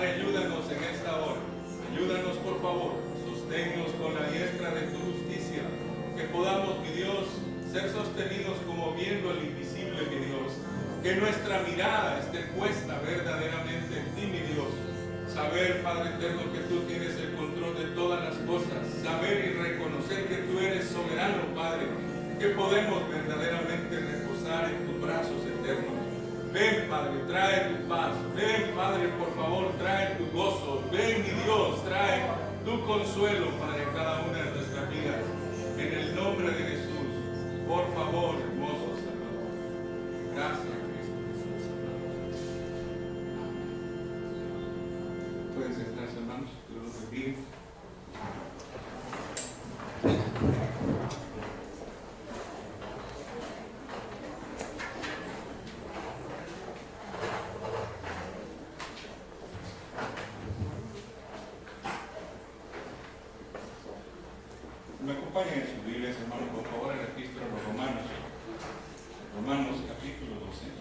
Padre, ayúdanos en esta hora. Ayúdanos, por favor. Sosténnos con la diestra de tu justicia. Que podamos, mi Dios, ser sostenidos como viendo el invisible, mi Dios. Que nuestra mirada esté puesta verdaderamente en ti, mi Dios. Saber, Padre eterno, que tú tienes el control de todas las cosas. Saber y reconocer que tú eres soberano, Padre. Que podemos verdaderamente reposar en tus brazos eternos. Ven, Padre, trae tu paz. Ven, Padre, por favor, trae tu gozo. Ven, mi Dios, trae tu consuelo, Padre, en cada una de nuestras vidas. En el nombre de Jesús, por favor, hermoso Salvador. Gracias, Cristo Jesús. Pueden sentarse, hermanos, que los bendiga. Me acompañan en sus Biblias, hermanos, por favor, en la epístola a los Romanos. Romanos, capítulo 12.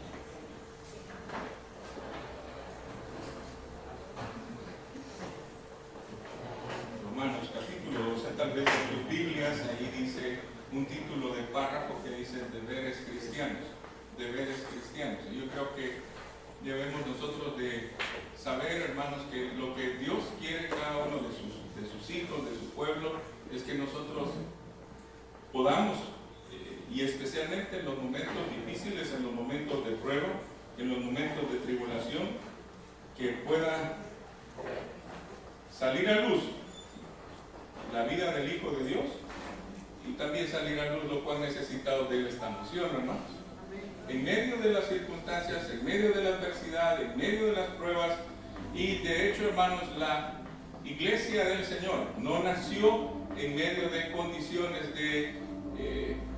Romanos, capítulo 12. Tal vez en sus Biblias, ahí dice un título de párrafo que dice deberes cristianos. Deberes cristianos. Y yo creo que debemos nosotros de saber, hermanos, que lo que Dios quiere cada uno de sus hijos, de su pueblo, es que nosotros podamos, y especialmente en los momentos difíciles, en los momentos de prueba, en los momentos de tribulación, que pueda salir a luz la vida del Hijo de Dios y también salir a luz lo cual necesitados de él estamos, ¿sí o no, hermanos? En medio de las circunstancias, en medio de la adversidad, en medio de las pruebas, y de hecho, hermanos, la iglesia del Señor no nació en medio de condiciones de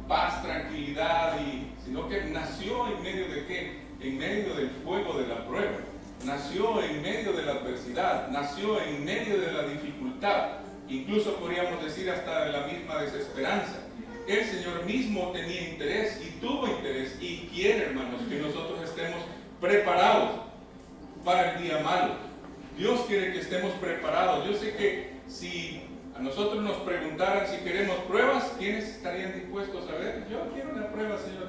paz, tranquilidad, sino que nació en medio de ¿qué? En medio del fuego de la prueba, nació en medio de la adversidad, nació en medio de la dificultad, incluso podríamos decir hasta de la misma desesperanza. El Señor mismo tenía interés y tuvo interés y quiere, hermanos, que nosotros estemos preparados para el día malo. Dios quiere que estemos preparados. Yo sé que si a nosotros nos preguntaran si queremos pruebas, ¿quiénes estarían dispuestos a ver? Yo quiero una prueba, Señor.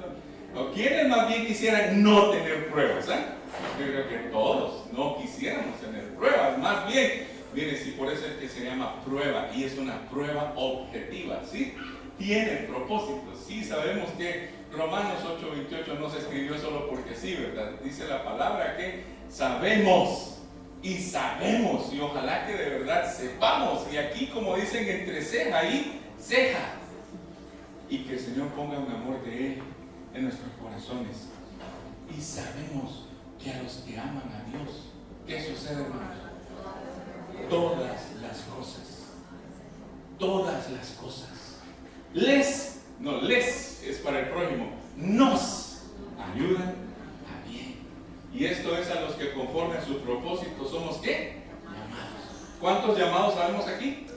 ¿O quiénes más bien quisieran no tener pruebas? Yo creo que todos no quisiéramos tener pruebas. Más bien, miren, si por eso es que se llama prueba, y es una prueba objetiva, ¿sí? Tiene propósitos. Sí, sabemos que Romanos 8:28 no se escribió solo porque sí, ¿verdad? Dice la palabra que sabemos. Y sabemos, y ojalá que de verdad sepamos, y aquí como dicen entre ceja y ceja, y que el Señor ponga un amor de Él en nuestros corazones. Y sabemos que a los que aman a Dios, ¿qué sucede, hermanos? Todas las cosas, les es para el prójimo, nos ayudan. Y esto es a los que conforme a su propósito somos ¿qué? Llamados. ¿Cuántos llamados sabemos aquí?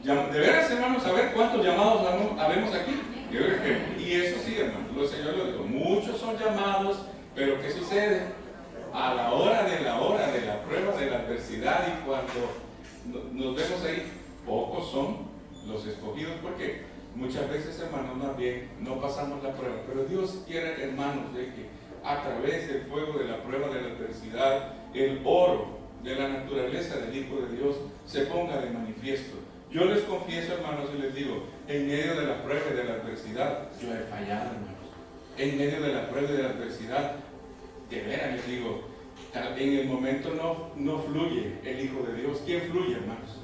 ¿De veras, hermanos, saber cuántos llamados habemos aquí? Yo creo que, y eso sí, hermanos, el Señor lo dijo, muchos son llamados, pero ¿qué sucede? A la hora de la prueba, de la adversidad, y cuando nos vemos ahí, pocos son los escogidos, porque muchas veces, hermanos, más bien no pasamos la prueba, pero Dios quiere, hermanos, de que a través del fuego de la prueba de la adversidad, el oro de la naturaleza del Hijo de Dios se ponga de manifiesto. Yo les confieso, hermanos, y les digo, en medio de la prueba y de la adversidad, yo he fallado, hermanos. En medio de la prueba y de la adversidad, de veras les digo, en el momento no fluye el Hijo de Dios. ¿Quién fluye, hermanos?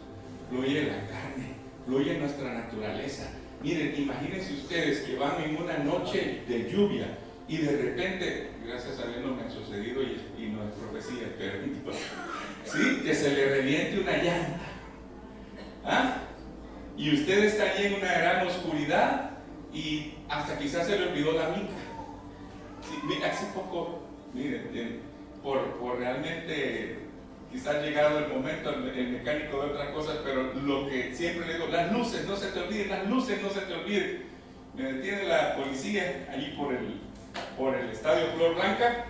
Fluye la carne, fluye nuestra naturaleza. Miren, imagínense ustedes que van en una noche de lluvia, y de repente, gracias a Dios no me ha sucedido y no es profecía, pero ¿sí? Que se le reviente una llanta. Y usted está allí en una gran oscuridad y hasta quizás se le olvidó la mica. Sí, hace poco, miren, por realmente quizás llegado el momento, el mecánico de otras cosas, pero lo que siempre le digo, las luces no se te olviden, las luces no se te olviden. Me detiene la policía allí por el estadio Flor Blanca,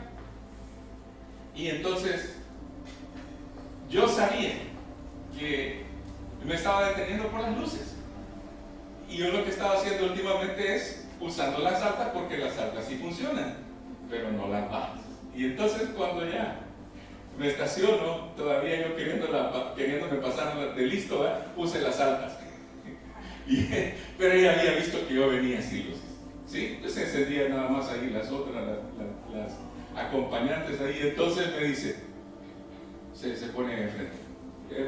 y entonces yo sabía que me estaba deteniendo por las luces. Y yo lo que estaba haciendo últimamente es usando las altas, porque las altas sí funcionan, pero no las bajas. Y entonces cuando ya me estaciono, todavía yo queriéndome pasar de listo, puse las altas. Pero ella había visto que yo venía sin luces, ¿sí? Entonces encendía nada más ahí las otras, las acompañantes ahí. Entonces me dice, se pone enfrente,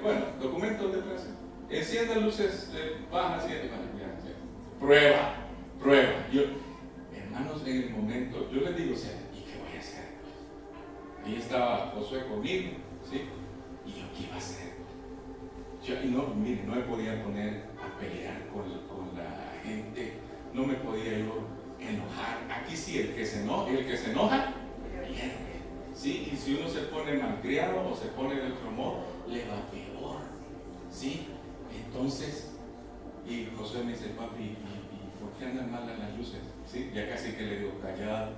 bueno, documentos de clase, encienda luces bajas, prueba. Yo, hermanos, en el momento, yo les digo, ¿y qué voy a hacer? Ahí estaba Josué conmigo, ¿sí? ¿Y yo qué iba a hacer? Mire, no me podía poner a pelear con la gente, no me podía yo enojar. Aquí sí, el que se enoja, pierde, ¿sí? Y si uno se pone malcriado o se pone de otro modo, le va peor, ¿sí? Entonces, y Josué me dice, papi, ¿y por qué andan mal las luces? ¿Sí? Ya casi que le digo, callate.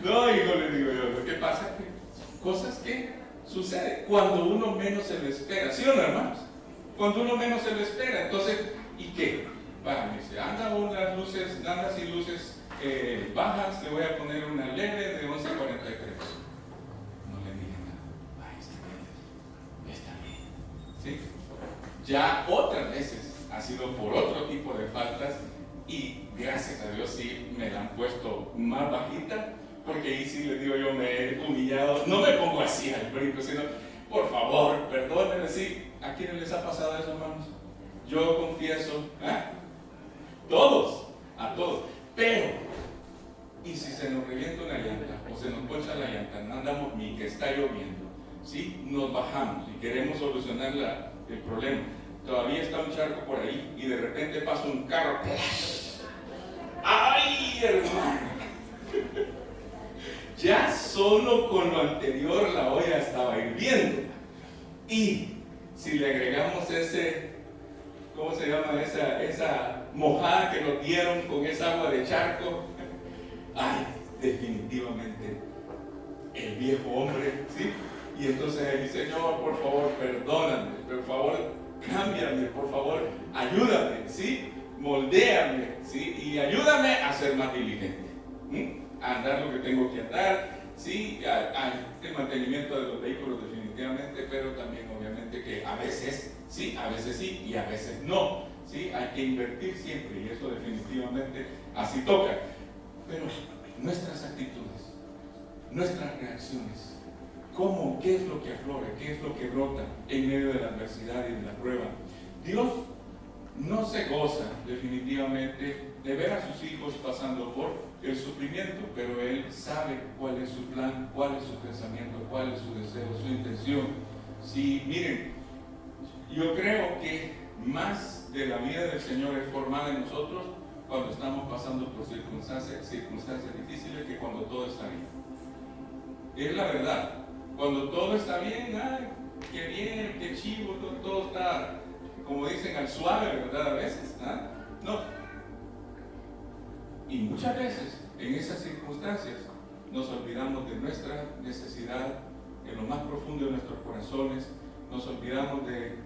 No, hijo, le digo yo, lo que pasa es que cosas que suceden cuando uno menos se lo espera, ¿sí o no, hermanos? Cuando uno menos se lo espera. Entonces, ¿y qué? Me dice, anda sin luces bajas, le voy a poner una leve de 11:43. No le dije nada. Está bien. ¿Sí? Ya otras veces ha sido por otro tipo de faltas, y gracias a Dios sí me la han puesto más bajita, porque ahí sí les digo yo, me he humillado. No me pongo así al brinco, sino, por favor, perdónenme. Sí, ¿a quiénes les ha pasado eso, hermanos? Yo confieso, a todos. Pero, ¿y si se nos revienta una llanta o se nos poncha la llanta? No andamos ni que está lloviendo, ¿sí? Nos bajamos y queremos solucionar el problema. Todavía está un charco por ahí y de repente pasa un carro. ¡Ay, hermano! Ya solo con lo anterior la olla estaba hirviendo. Y si le agregamos ¿cómo se llama? Esa mojada que nos dieron con esa agua de charco. ¡Ay! Definitivamente el viejo hombre, ¿sí? Y entonces ahí, Señor, por favor, perdóname, por favor, cámbiame, por favor, ayúdame, ¿sí? Moldéame, ¿sí? Y ayúdame a ser más diligente, a andar lo que tengo que andar, ¿sí? El mantenimiento de los vehículos definitivamente, pero también obviamente que a veces sí y a veces no, ¿sí? Hay que invertir siempre, y eso definitivamente así toca. Pero nuestras actitudes, nuestras reacciones, ¿qué es lo que aflora? ¿Qué es lo que brota en medio de la adversidad y de la prueba? Dios no se goza definitivamente de ver a sus hijos pasando por el sufrimiento, pero Él sabe cuál es su plan, cuál es su pensamiento, cuál es su deseo, su intención. Sí, miren, yo creo que más de la vida del Señor es formada en nosotros cuando estamos pasando por circunstancias difíciles que cuando todo está bien. Es la verdad. Cuando todo está bien, ¡ay, qué bien, qué chivo! Todo está, como dicen, al suave, ¿verdad? A veces, no. Y muchas veces, en esas circunstancias, nos olvidamos de nuestra necesidad en lo más profundo de nuestros corazones, nos olvidamos de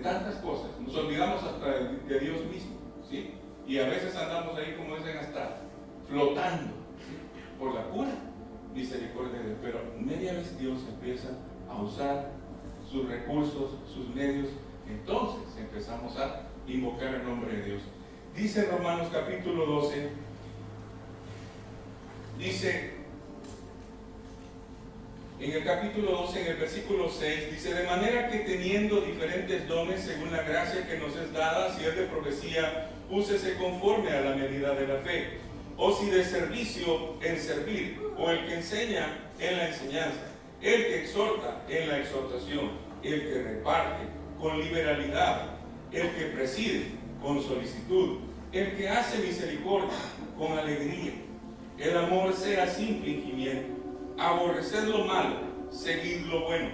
tantas cosas, nos olvidamos hasta de Dios mismo, ¿sí? Y a veces andamos ahí, como dicen, hasta flotando, ¿sí? Por la pura misericordia de Dios. Pero media vez Dios empieza a usar sus recursos, sus medios, entonces empezamos a invocar el nombre de Dios. Dice Romanos capítulo 12, dice en el capítulo 12, en el versículo 6, dice: de manera que teniendo diferentes dones según la gracia que nos es dada, si es de profecía, úsese conforme a la medida de la fe, o si de servicio, en servir, o el que enseña, en la enseñanza, el que exhorta, en la exhortación, el que reparte, con liberalidad, el que preside, con solicitud, el que hace misericordia, con alegría. El amor sea sin fingimiento. Aborreced lo malo, seguid lo bueno.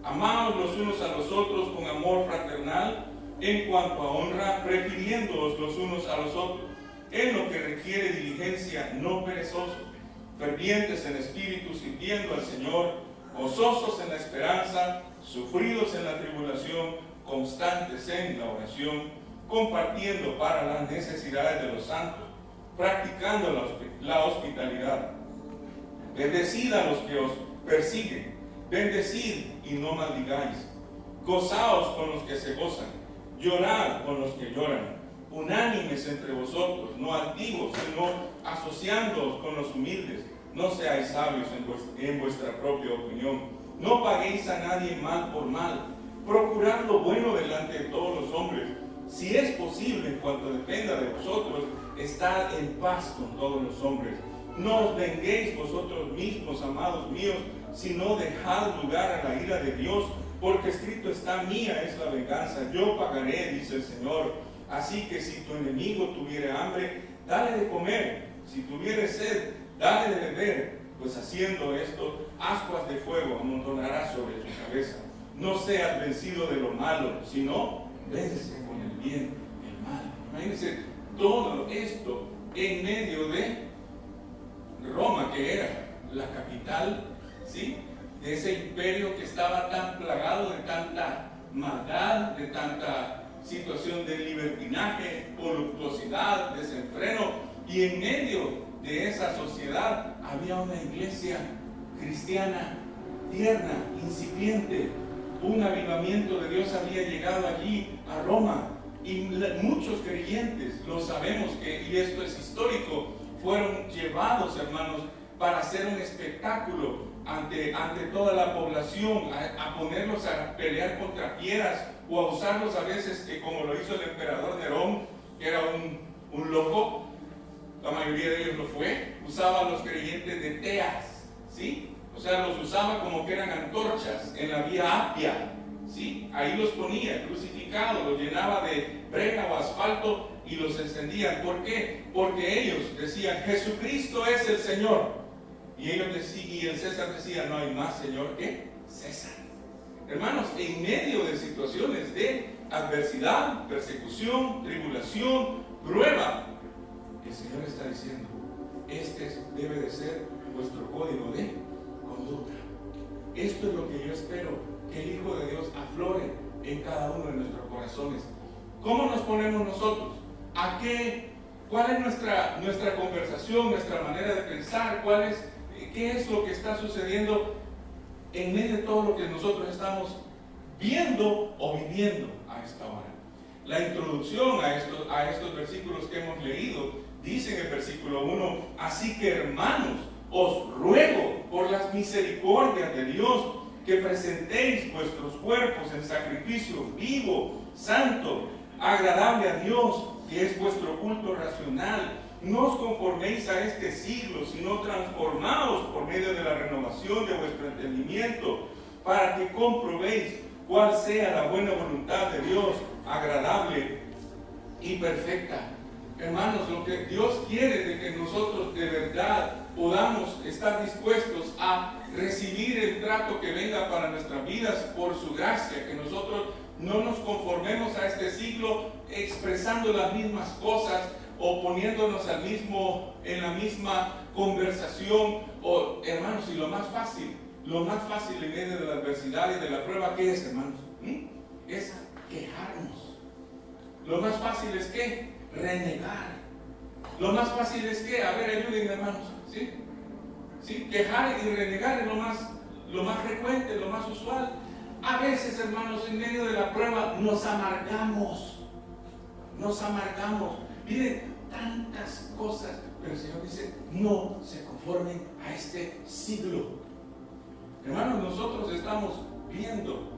Amaos los unos a los otros con amor fraternal, en cuanto a honra, prefiriéndoos los unos a los otros, en lo que requiere diligencia, no perezosos, fervientes en espíritu, sirviendo al Señor gozosos en la esperanza, sufridos en la tribulación, constantes en la oración, compartiendo para las necesidades de los santos, practicando la hospitalidad. Bendecid a los que os persiguen, bendecid y no maldigáis. Gozaos con los que se gozan, llorad con los que lloran, unánimes entre vosotros, no altivos, sino asociándoos con los humildes. No seáis sabios en vuestra propia opinión. No paguéis a nadie mal por mal. Procurad lo bueno delante de todos los hombres. Si es posible, en cuanto dependa de vosotros, estad en paz con todos los hombres. No os venguéis vosotros mismos, amados míos, sino dejad lugar a la ira de Dios, porque escrito está: mía es la venganza, yo pagaré, dice el Señor. Así que si tu enemigo tuviere hambre, dale de comer; si tuviere sed, dale de beber, pues haciendo esto, ascuas de fuego amontonará sobre su cabeza. No seas vencido de lo malo, sino vence con el bien el mal. Imagínense todo esto en medio de Roma, que era la capital, ¿sí?, de ese imperio que estaba tan plagado de tanta maldad, de tanta situación de libertinaje, voluptuosidad, desenfreno. Y en medio de esa sociedad había una iglesia cristiana tierna, incipiente. Un avivamiento de Dios había llegado allí a Roma, y muchos creyentes, lo sabemos y esto es histórico, fueron llevados, hermanos, para hacer un espectáculo ante toda la población, a ponerlos a pelear contra fieras, o a usarlos a veces, como lo hizo el emperador Nerón, que era un loco. La mayoría de ellos lo fue. Usaba a los creyentes de teas, ¿sí? O sea, los usaba como que eran antorchas en la vía Apia, ¿sí? Ahí los ponía crucificados, los llenaba de brega o asfalto y los encendían. ¿Por qué? Porque ellos decían: Jesucristo es el Señor. Y el César decía: no hay más Señor que César. Hermanos, en medio de situaciones de adversidad, persecución, tribulación, prueba, el Señor está diciendo: este debe de ser vuestro código de conducta. Esto es lo que yo espero que el Hijo de Dios aflore en cada uno de nuestros corazones. ¿Cómo nos ponemos nosotros? ¿Cuál es nuestra conversación, nuestra manera de pensar? ¿Qué es lo que está sucediendo en medio de todo lo que nosotros estamos viendo o viviendo a esta hora? La introducción a estos versículos que hemos leído dice en el versículo 1: así que, hermanos, os ruego por las misericordias de Dios que presentéis vuestros cuerpos en sacrificio vivo, santo, agradable a Dios, que es vuestro culto racional. No os conforméis a este siglo, sino transformaos por medio de la renovación de vuestro entendimiento, para que comprobéis cuál sea la buena voluntad de Dios, agradable y perfecta. Hermanos, lo que Dios quiere de que nosotros de verdad podamos estar dispuestos a recibir el trato que venga para nuestras vidas por su gracia, que nosotros no nos conformemos a este siglo expresando las mismas cosas o poniéndonos en la misma conversación. Hermanos, y lo más fácil en medio de la adversidad y de la prueba, ¿qué es, hermanos? Es quejarnos. Lo más fácil es ¿qué? Renegar. Lo más fácil es ¿qué? A ver, ayúdenme, hermanos, ¿sí? ¿Sí? Quejar y renegar es lo más frecuente, lo más usual. A veces, hermanos, en medio de la prueba nos amargamos. Miren, tantas cosas, pero el Señor dice: no se conformen a este siglo. Hermanos, nosotros estamos viendo,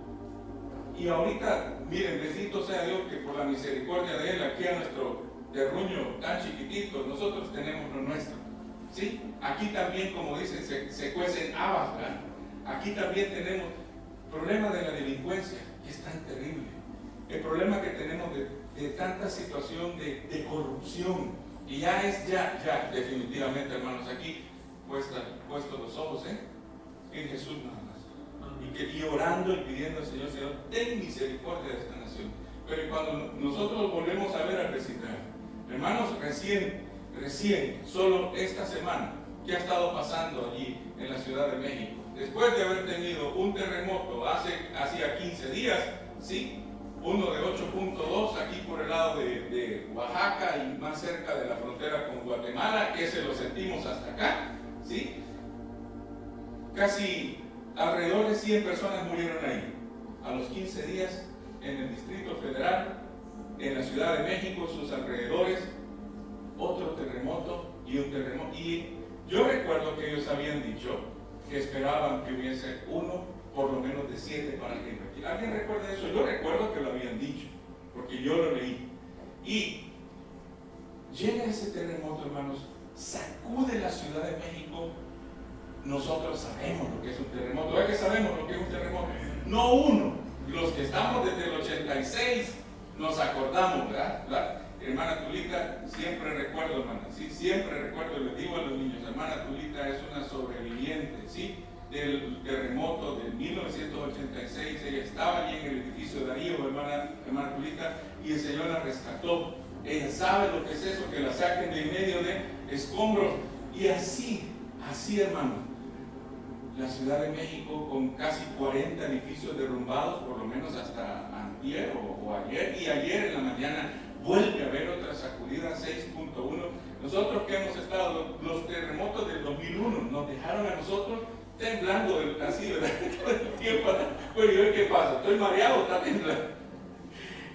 y ahorita, miren, bendito sea Dios que por la misericordia de Él, aquí a nuestro terruño tan chiquitito, nosotros tenemos lo nuestro, ¿sí? Aquí también, como dicen, se cuecen habas, ¿verdad? Aquí también tenemos el problema de la delincuencia, que es tan terrible. El problema que tenemos de tanta situación de corrupción. Y ya definitivamente, hermanos, aquí puestos los ojos en Jesús nada más. Y orando y pidiendo al Señor: Señor, ten misericordia de esta nación. Pero cuando nosotros volvemos a ver al recital, hermanos, recién, solo esta semana, ¿qué ha estado pasando allí en la Ciudad de México? después de haber tenido un terremoto hacía 15 días, ¿sí? Uno de 8.2 aquí por el lado de Oaxaca y más cerca de la frontera con Guatemala, que se lo sentimos hasta acá, ¿sí? Casi alrededor de 100 personas murieron ahí. A los 15 días, en el Distrito Federal, en la Ciudad de México, sus alrededores, otro terremoto y un terremoto. Y yo recuerdo que ellos habían dicho que esperaban que hubiese uno, por lo menos de 7 para arriba. ¿Alguien recuerda eso? Yo recuerdo que lo habían dicho, porque yo lo leí. Y llega ese terremoto, hermanos, sacude la Ciudad de México. Nosotros sabemos lo que es un terremoto. ¿Es que sabemos lo que es un terremoto? No uno. Los que estamos desde el 86 nos acordamos, ¿verdad? Hermana Tulita, siempre recuerdo, hermana, ¿sí? Siempre recuerdo, les digo a los niños, hermana Tulita es una sobreviviente, ¿sí? Del terremoto de 1986. Ella estaba allí en el edificio de Darío, hermana Tulita, y el Señor la rescató. Ella sabe lo que es eso, que la saquen de en medio de escombros. Y así, hermano, la Ciudad de México con casi 40 edificios derrumbados, por lo menos hasta antier o ayer, y ayer en la mañana vuelve a haber otra sacudida 6.1. Nosotros que hemos estado, los terremotos del 2001 nos dejaron a nosotros temblando así, ¿verdad? Todo el tiempo. Bueno, ¿y hoy qué pasa? ¿Estoy mareado? ¿Está temblando?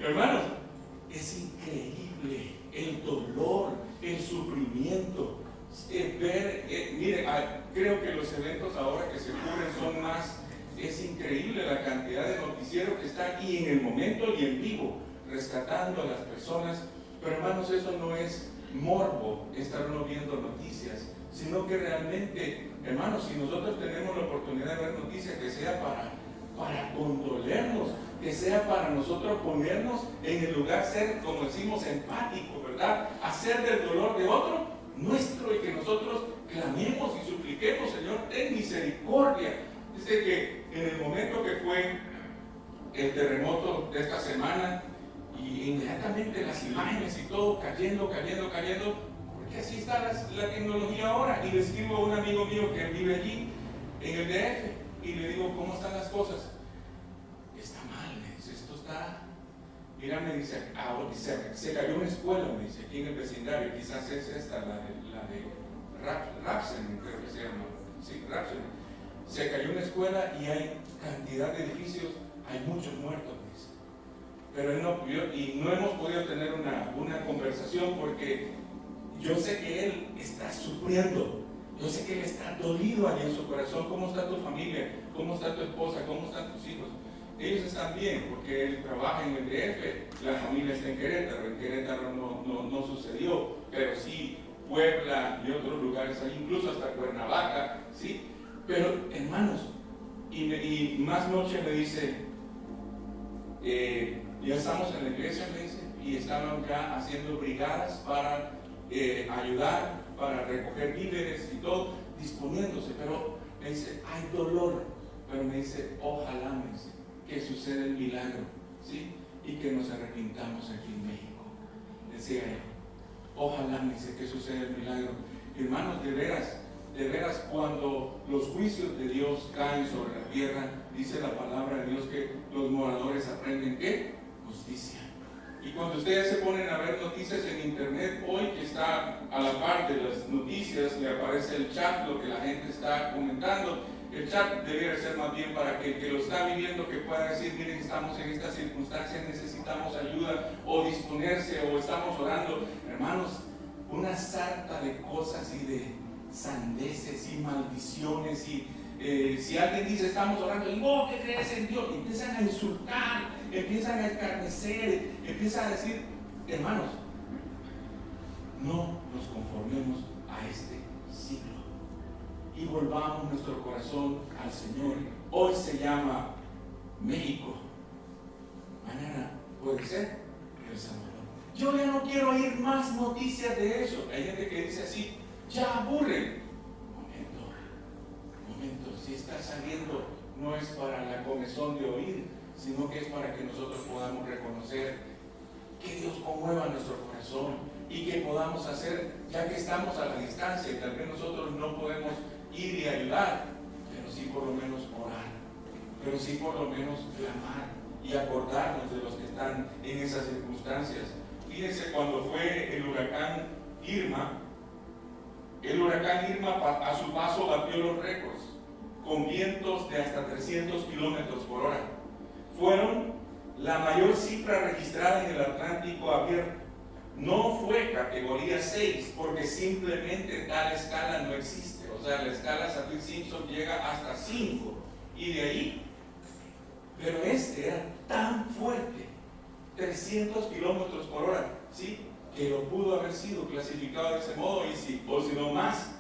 Hermanos, es increíble el dolor, el sufrimiento. Mire, creo que los eventos ahora que se cubren son más. Es increíble la cantidad de noticiero que está aquí en el momento y en vivo, rescatando a las personas. Pero hermanos, eso no es morbo, estar uno viendo noticias, sino que realmente, hermanos, si nosotros tenemos la oportunidad de ver noticias, que sea para condolernos, que sea para nosotros ponernos en el lugar, ser, como decimos, empáticos, ¿verdad? Hacer del dolor de otro nuestro y que nosotros clamemos y supliquemos, Señor, ten misericordia. Dice que en el momento que fue el terremoto de esta semana, y inmediatamente las imágenes y todo cayendo, porque así está la tecnología ahora. Y le escribo a un amigo mío que vive allí en el DF y le digo, ¿cómo están las cosas? Está mal, me dice, esto está. Mira, me dice, se cayó una escuela, me dice, aquí en el vecindario, quizás es esta, la de Rapsen, creo que se llama, sí, Rapsen. Se cayó una escuela y hay cantidad de edificios, hay muchos muertos, me dice. Pero no hemos podido tener una conversación porque yo sé que él está sufriendo, yo sé que él está dolido allí en su corazón. ¿Cómo está tu familia? ¿Cómo está tu esposa? ¿Cómo están tus hijos? Ellos están bien porque él trabaja en el DF, la familia está en Querétaro no sucedió, pero sí Puebla y otros lugares, incluso hasta Cuernavaca, ¿sí? Pero hermanos, y más noche me dice, ya estamos en la iglesia, me dice, y estaban ya haciendo brigadas para ayudar, para recoger víveres y todo, disponiéndose, pero me dice, hay dolor, pero me dice, ojalá, me dice, que suceda el milagro, ¿sí? Y que nos arrepintamos aquí en México. Decía él, ojalá, me dice, que suceda el milagro. Hermanos, de veras, cuando los juicios de Dios caen sobre la tierra, dice la palabra de Dios que los moradores aprenden ¿qué? Justicia. Y cuando ustedes se ponen a ver noticias en internet, hoy que está a la par de las noticias, le aparece el chat, lo que la gente está comentando. El chat debería ser más bien para que el que lo está viviendo que pueda decir, miren, estamos en estas circunstancias, necesitamos ayuda, o disponerse, o estamos orando. Hermanos, una sarta de cosas y de sandeces y maldiciones, y si alguien dice estamos orando, y vos que crees en Dios, empiezan a insultar, empiezan a escarnecer, empiezan a decir, hermanos, no nos conformemos a este siglo y volvamos nuestro corazón al Señor. Hoy se llama México, mañana puede ser El Salvador. Yo ya no quiero oír más noticias de eso. Hay gente que dice así, ya aburren. Momento, si está saliendo no es para la comezón de oír, sino que es para que nosotros podamos reconocer que Dios conmueva nuestro corazón y que podamos hacer, ya que estamos a la distancia y tal vez nosotros no podemos ir y ayudar, pero sí por lo menos orar, pero sí por lo menos clamar y acordarnos de los que están en esas circunstancias. Fíjense, cuando fue el huracán Irma a su paso batió los récords con vientos de hasta 300 kilómetros por hora. Fueron la mayor cifra registrada en el Atlántico abierto. No fue categoría 6 porque simplemente tal escala no existe. O sea, la escala Saffir-Simpson llega hasta 5 y de ahí, pero este era tan fuerte, 300 kilómetros por hora, ¿sí?, que lo pudo haber sido clasificado de ese modo, y si, o si no más,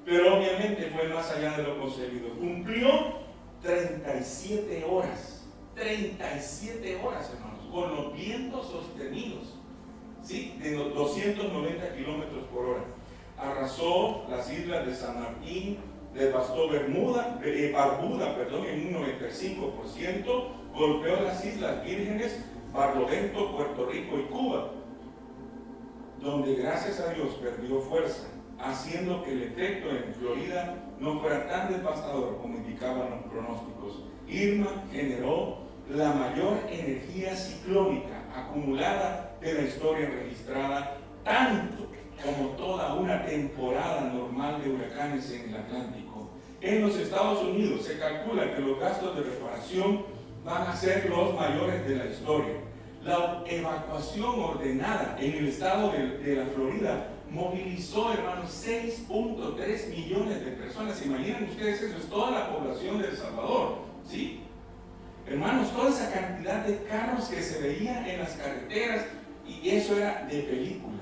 pero obviamente fue más allá de lo concebido. Cumplió 37 horas, hermanos, con los vientos sostenidos, ¿sí?, de 290 kilómetros por hora. Arrasó las islas de San Martín, devastó Barbuda, en un 95%, golpeó las Islas Vírgenes, Barlovento, Puerto Rico y Cuba, donde gracias a Dios perdió fuerza, haciendo que el efecto en Florida no fuera tan devastador como indicaban los pronósticos. Irma generó la mayor energía ciclónica acumulada de la historia registrada, tanto como toda una temporada normal de huracanes en el Atlántico. En los Estados Unidos se calcula que los gastos de reparación van a ser los mayores de la historia. La evacuación ordenada en el estado de la Florida movilizó, hermanos, 6.3 millones de personas. Imaginan ustedes, eso es toda la población de El Salvador, ¿sí? Hermanos, toda esa cantidad de carros que se veían en las carreteras, y eso era de película.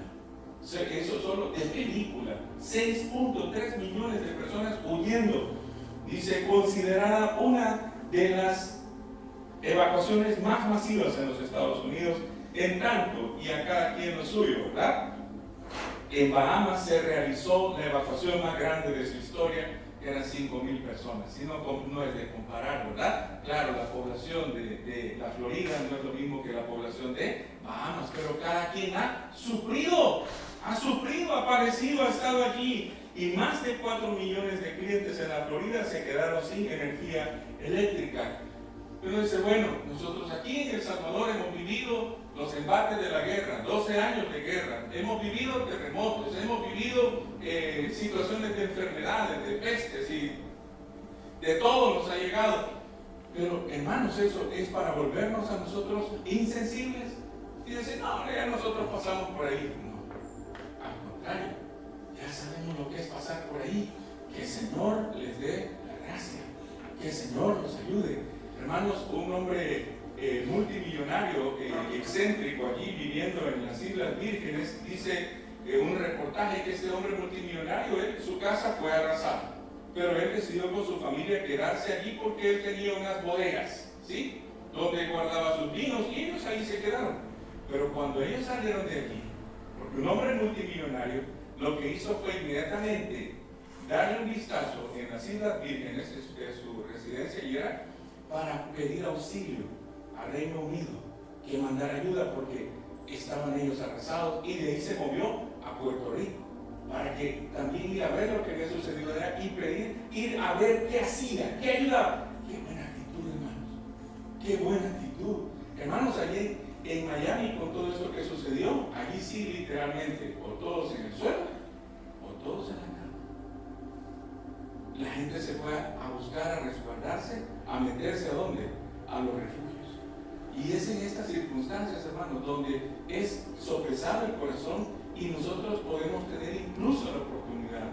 Eso solo de película. 6.3 millones de personas huyendo. Dice, considerada una de las evacuaciones más masivas en los Estados Unidos, en tanto, y acá aquí en lo suyo, ¿verdad? En Bahamas se realizó la evacuación más grande de su historia, que eran 5,000 personas. Si no, no es de comparar, ¿verdad? Claro, la población de la Florida no es lo mismo que la población de Bahamas, pero cada quien ha sufrido, ha padecido, ha estado allí, y más de 4 millones de clientes en la Florida se quedaron sin energía eléctrica. Uno dice, bueno, nosotros aquí en El Salvador hemos vivido los embates de la guerra, 12 años de guerra, hemos vivido terremotos, hemos vivido situaciones de enfermedades, de pestes, y de todo nos ha llegado. Pero, hermanos, eso es para volvernos a nosotros insensibles y decir, no, ya nosotros pasamos por ahí. No, al contrario, ya sabemos lo que es pasar por ahí. Que el Señor les dé la gracia, que el Señor los ayude. Hermanos, un hombre multimillonario, excéntrico, allí viviendo en las Islas Vírgenes, dice un reportaje que este hombre multimillonario, su casa fue arrasada, pero él decidió con su familia quedarse allí porque él tenía unas bodegas, ¿sí?, donde guardaba sus vinos, y ellos ahí se quedaron. Pero cuando ellos salieron de allí, porque un hombre multimillonario lo que hizo fue inmediatamente darle un vistazo en las Islas Vírgenes, su residencia, y era para pedir auxilio al Reino Unido, que mandara ayuda porque estaban ellos arrasados, y de ahí se movió a Puerto Rico para que también ir a ver lo que había sucedido allá y pedir, ir a ver qué hacía, qué ayudaba. Qué buena actitud, hermanos, qué buena actitud. Hermanos, allí en Miami, con todo esto que sucedió, allí sí literalmente, o todos en el suelo o todos en la cama. La gente se fue a buscar, a resguardarse, a meterse ¿a dónde? A los refugios. Y es en estas circunstancias, hermanos, donde es sopesado el corazón y nosotros podemos tener incluso la oportunidad.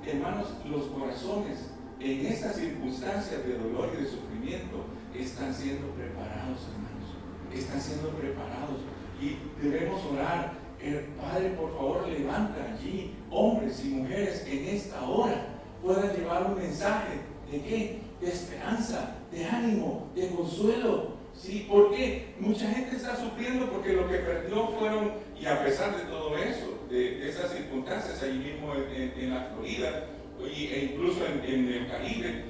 Hermanos, los corazones en estas circunstancias de dolor y de sufrimiento están siendo preparados, hermanos. Están siendo preparados y debemos orar. Padre, por favor, levanta allí hombres y mujeres que en esta hora puedan llevar un mensaje de ¿qué? De esperanza, de ánimo, de consuelo. ¿Sí? Porque mucha gente está sufriendo porque lo que perdió fueron, y a pesar de todo eso, de esas circunstancias allí mismo en la Florida e incluso en el Caribe,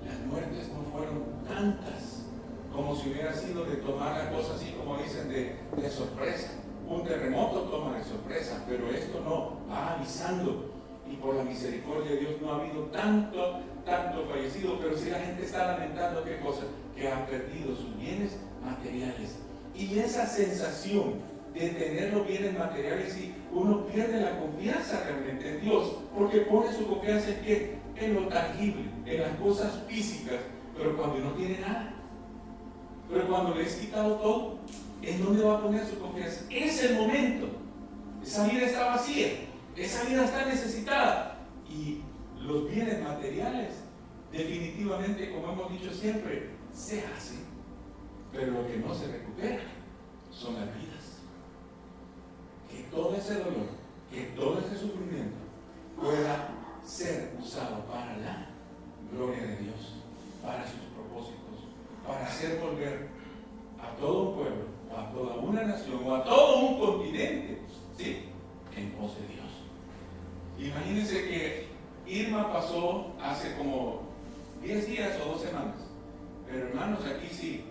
las muertes no fueron tantas como si hubiera sido de tomar la cosa así como dicen de sorpresa. Un terremoto toma de sorpresa, pero esto no, va avisando. y por la misericordia de Dios no ha habido tanto fallecido, pero sí la gente está lamentando, ¿qué cosa? Que ha perdido sus bienes materiales. Y esa sensación de tener los bienes materiales, y uno pierde la confianza realmente en Dios, porque pone su confianza en ¿qué? En lo tangible, en las cosas físicas, pero cuando no tiene nada, pero cuando le has quitado todo, ¿en dónde va a poner su confianza? Es el momento. Esa vida está vacía, esa vida está necesitada, y los bienes materiales definitivamente, como hemos dicho siempre, se hacen, pero lo que no se recupera son las vidas. Que todo ese dolor, que todo ese sufrimiento pueda ser usado para la gloria de Dios, para sus propósitos, para hacer volver a todo un pueblo, o a toda una nación, o a todo un continente, ¿sí?, en pos de Dios. Imagínense que Irma pasó hace como 10 días o 2 semanas, pero hermanos, aquí sí,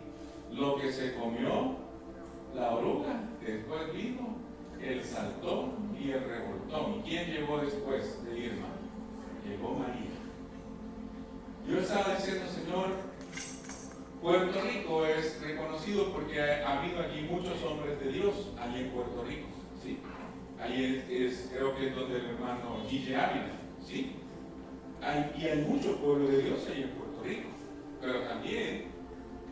lo que se comió la oruga, después vino el saltón y el revoltón. ¿Y quién llegó después de Irma? Llegó María. Yo estaba diciendo, Señor, Puerto Rico es reconocido porque ha habido aquí muchos hombres de Dios, allí en Puerto Rico, ¿sí? Ahí creo que es donde el hermano Gille Ávila, ¿sí? Y hay mucho pueblo de Dios ahí en Puerto Rico, pero también,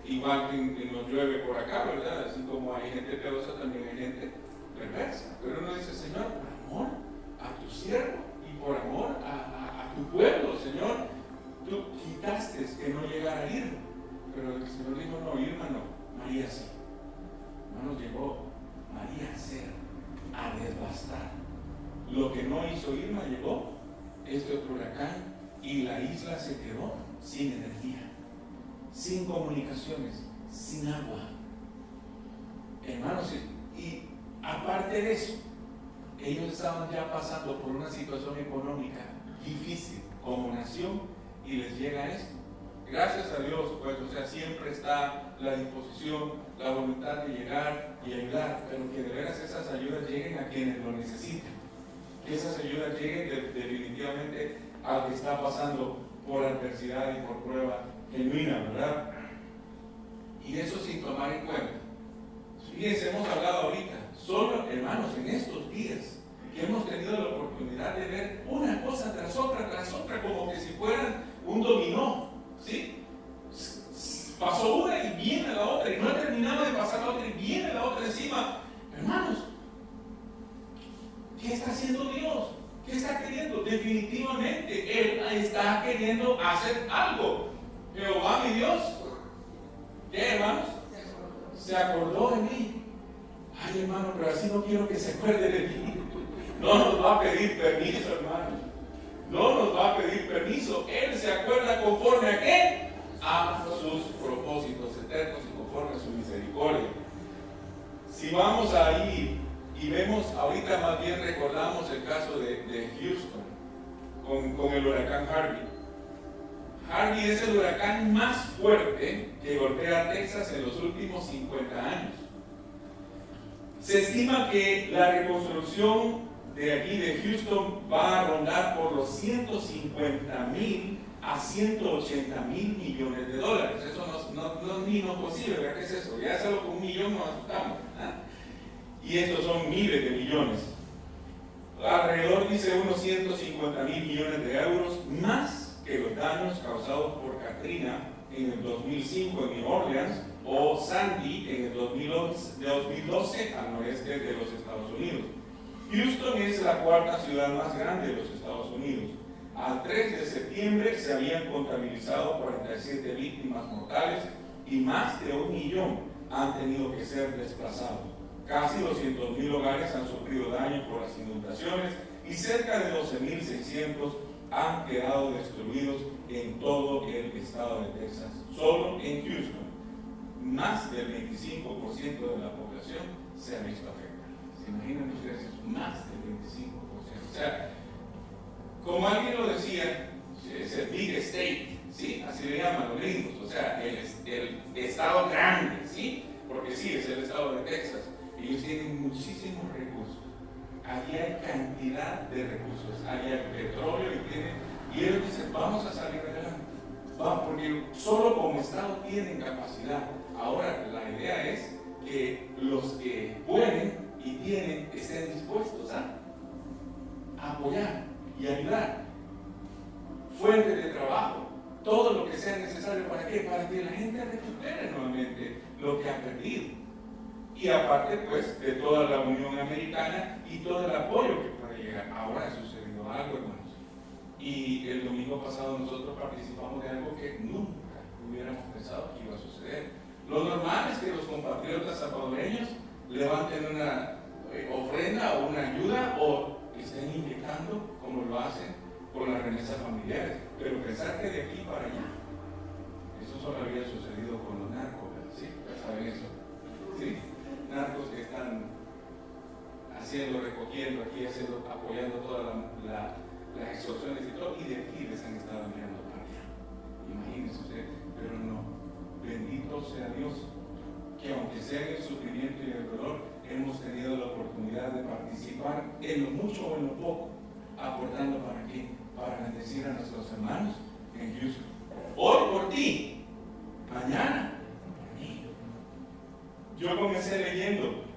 igual que nos llueve por acá, ¿verdad? Así como hay gente piadosa, también hay gente perversa. Pero uno dice, Señor, por amor a tu siervo y por amor a tu pueblo, Señor, tú quitaste que no llegara Irma. Pero el Señor dijo, no, Irma no, María sí. No nos llegó María a devastar. Lo que no hizo Irma llegó este otro huracán y la isla se quedó sin energía, sin comunicaciones, sin agua. Hermanos, y aparte de eso, ellos estaban ya pasando por una situación económica difícil como nación y les llega esto. Gracias a Dios, pues, o sea, siempre está la disposición, la voluntad de llegar y ayudar, pero que de veras esas ayudas lleguen a quienes lo necesitan. Que esas ayudas lleguen definitivamente al que está pasando por adversidad y por prueba genuina, ¿verdad? Y eso sin tomar en cuenta. Fíjense, hemos hablado ahorita, solo, hermanos, en estos días, que hemos tenido la oportunidad de ver una cosa tras otra, como que si fueran un dominó, ¿sí? Pasó una y viene la otra, y no ha terminado de pasar la otra y viene la otra encima. Hermanos, ¿qué está haciendo Dios? ¿Qué está queriendo? Definitivamente Él está queriendo hacer algo. Jehová mi Dios, ¿qué, hermanos? Se acordó de mí. Ay, hermano, pero así no quiero que se acuerde de mí. No nos va a pedir permiso, hermano. No nos va a pedir permiso. Él se acuerda conforme a ¿qué? A sus propósitos eternos y conforme a su misericordia. Si vamos ahí y vemos, ahorita más bien recordamos el caso de Houston con el huracán Harvey. Harvey es el huracán más fuerte que golpea a Texas en los últimos 50 años. Se estima que la reconstrucción de aquí de Houston va a rondar por los 150,000 a 180,000 millones de dólares. Eso no es ni no posible, ¿verdad? ¿Qué es eso? Ya solo con 1 millón nos asustamos, ¿eh? Y estos son miles de millones. Alrededor, dice, unos 150,000 millones de euros, más que los daños causados por Katrina en el 2005 en New Orleans o Sandy en el 2012 al noreste de los Estados Unidos. Houston es la 4ª ciudad más grande de los Estados Unidos. Al 3 de septiembre se habían contabilizado 47 víctimas mortales y más de 1 millón han tenido que ser desplazados. Casi 200,000 hogares han sufrido daño por las inundaciones y cerca de 12,600 han quedado destruidos en todo el estado de Texas. Solo en Houston, más del 25% de la población se ha visto afectada. ¿Se imaginan ustedes? Más del 25%. O sea, como alguien lo decía, es el big state, ¿sí? Así le llaman los gringos, o sea, el estado grande, ¿sí? Porque sí, es el estado de Texas. Ellos tienen muchísimos recursos. allí hay cantidad de recursos, allí hay petróleo y ellos dicen, vamos a salir adelante. Porque solo como Estado tienen capacidad. Ahora, la idea es que los que pueden y tienen estén dispuestos a apoyar y ayudar. Fuentes de trabajo, todo lo que sea necesario. ¿Para qué? Para que la gente recupere nuevamente lo que ha perdido. Y aparte, pues, de toda la Unión Americana y todo el apoyo que puede llegar. Ahora ha sucedido algo, hermanos. Y el domingo pasado nosotros participamos de algo que nunca hubiéramos pensado que iba a suceder. Lo normal es que los compatriotas salvadoreños levanten una ofrenda o una ayuda o estén inyectando como lo hacen con las remesas familiares. Pero pensar que de aquí para allá, eso solo había sucedido con los narcos, ¿sí? Ya saben eso, ¿sí? Narcos que están haciendo, recogiendo aquí, apoyando todas las extorsiones y todo, y de aquí les han estado enviando para allá. Imagínense ustedes, pero no. Bendito sea Dios, que aunque sea en el sufrimiento y el dolor, hemos tenido la oportunidad de participar en lo mucho o en lo poco, aportando para qué, para bendecir a nuestros hermanos en Houston. Hoy por ti, mañana por mí. Yo comencé leyendo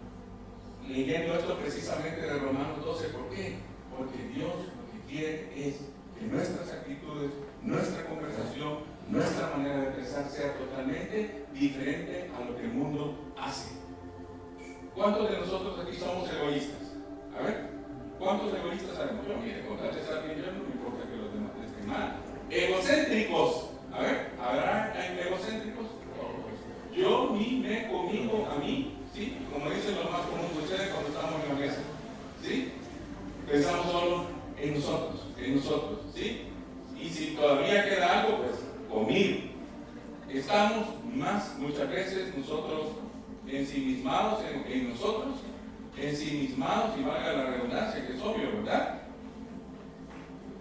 esto precisamente de Romanos 12. ¿Por qué? Porque Dios lo que quiere es que nuestras actitudes, nuestra conversación, nuestra manera de pensar sea totalmente diferente a lo que el mundo hace. ¿Cuántos de nosotros aquí somos egoístas? A ver, ¿cuántos egoístas sabemos? Yo, mire, contarles a alguien, yo no me importa que los demás estén mal. Egocéntricos. A ver, ¿habrá egocéntricos? Yo, me, conmigo, a mí, ¿sí? Como dicen los más comunes de ustedes cuando estamos en la mesa, ¿sí? Pensamos solo en nosotros, ¿sí? Y si todavía queda algo, pues conmigo. Estamos muchas veces nosotros ensimismados en nosotros, ensimismados, y valga la redundancia, que es obvio, ¿verdad?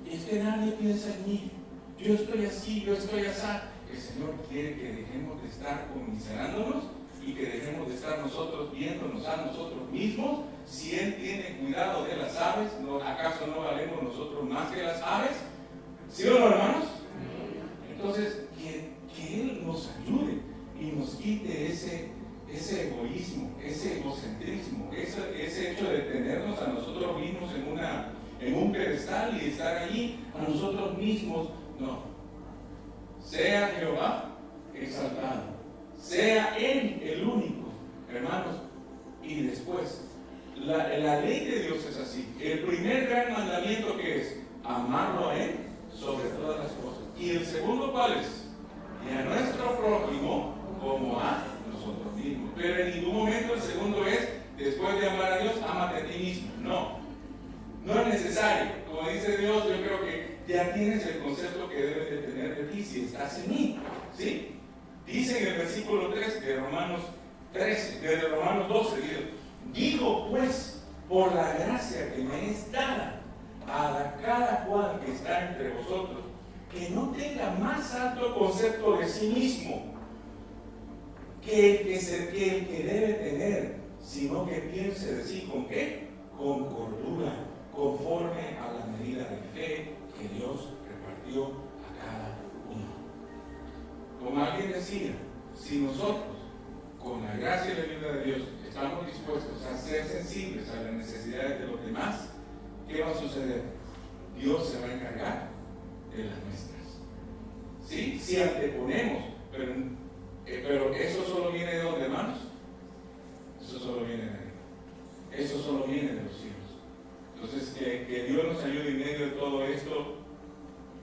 Y es que nadie piensa en mí. Yo estoy así, yo estoy así. El Señor quiere que dejemos de estar conmiserándonos y que dejemos de estar nosotros viéndonos a nosotros mismos. Si Él tiene cuidado de las aves, ¿acaso no valemos nosotros más que las aves? ¿Sí o no, hermanos? Entonces, que Él nos ayude y nos quite ese egoísmo, ese egocentrismo, ese hecho de tenernos a nosotros mismos en un pedestal y estar allí a nosotros mismos. No. Sea Jehová exaltado, sea Él el único, hermanos. Y después, la ley de Dios es así. El primer gran mandamiento, que es amarlo a Él sobre todas las cosas. Y el segundo, ¿cuál es? Y a nuestro prójimo como a nosotros mismos. Pero en ningún momento el segundo es, después de amar a Dios, ámate a ti mismo. No es necesario. Como dice Dios, yo creo que ya tienes el concepto que debes de tener de ti si estás en mí, ¿sí? Dice en el versículo 3 de Romanos 12, digo pues, por la gracia que me es dada a cada cual que está entre vosotros, que no tenga más alto concepto de sí mismo que el que debe tener, sino que piense de sí con qué, con cordura, conforme a la medida de fe que Dios repartió a cada uno. Como alguien decía, si nosotros, con la gracia y la ayuda de Dios, estamos dispuestos a ser sensibles a las necesidades de los demás, ¿qué va a suceder? Dios se va a encargar de las nuestras. ¿Sí? Si anteponemos, pero eso solo viene de dónde, hermanos? Eso solo viene de ahí. Eso solo viene de los cielos. Entonces, que Dios nos ayude en medio de todo esto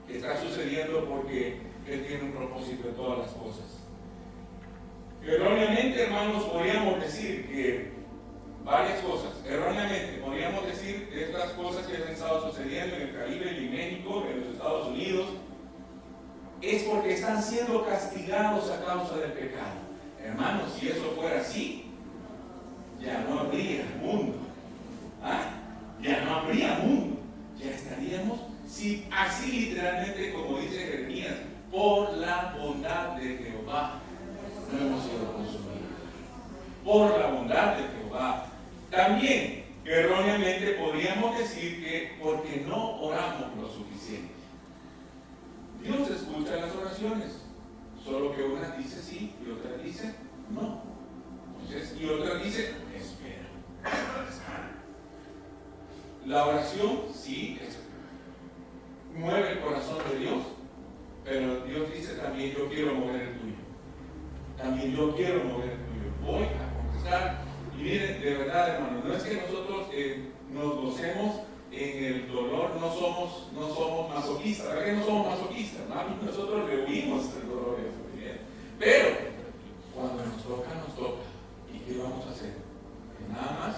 que está sucediendo, porque Él tiene un propósito de todas las cosas. Erróneamente, hermanos, podríamos decir que varias cosas. Erróneamente podríamos decir de estas cosas que han estado sucediendo en el Caribe y en México, en los Estados Unidos, es porque están siendo castigados a causa del pecado. Hermanos, si eso fuera así, ya no habría mundo. Ya no habría mundo. Ya estaríamos, si así literalmente, como dice Jeremías, por la bondad de Jehová no hemos sido consumidos. Por la bondad de Jehová. También Erróneamente podríamos decir que porque no oramos lo suficiente. Dios escucha las oraciones, solo que una dice sí y otra dice no. Entonces, y otra dice espera. La oración sí mueve el corazón de Dios, pero Dios dice también yo quiero mover el tuyo. También yo quiero mover el tuyo. Voy a contestar. Y miren, de verdad, hermanos, no es que nosotros nos gocemos en el dolor, no somos masoquistas. ¿Verdad que no somos masoquistas? ¿No? Nosotros le huimos del dolor y el sufrimiento. Pero cuando nos toca, nos toca. ¿Y qué vamos a hacer? Que nada más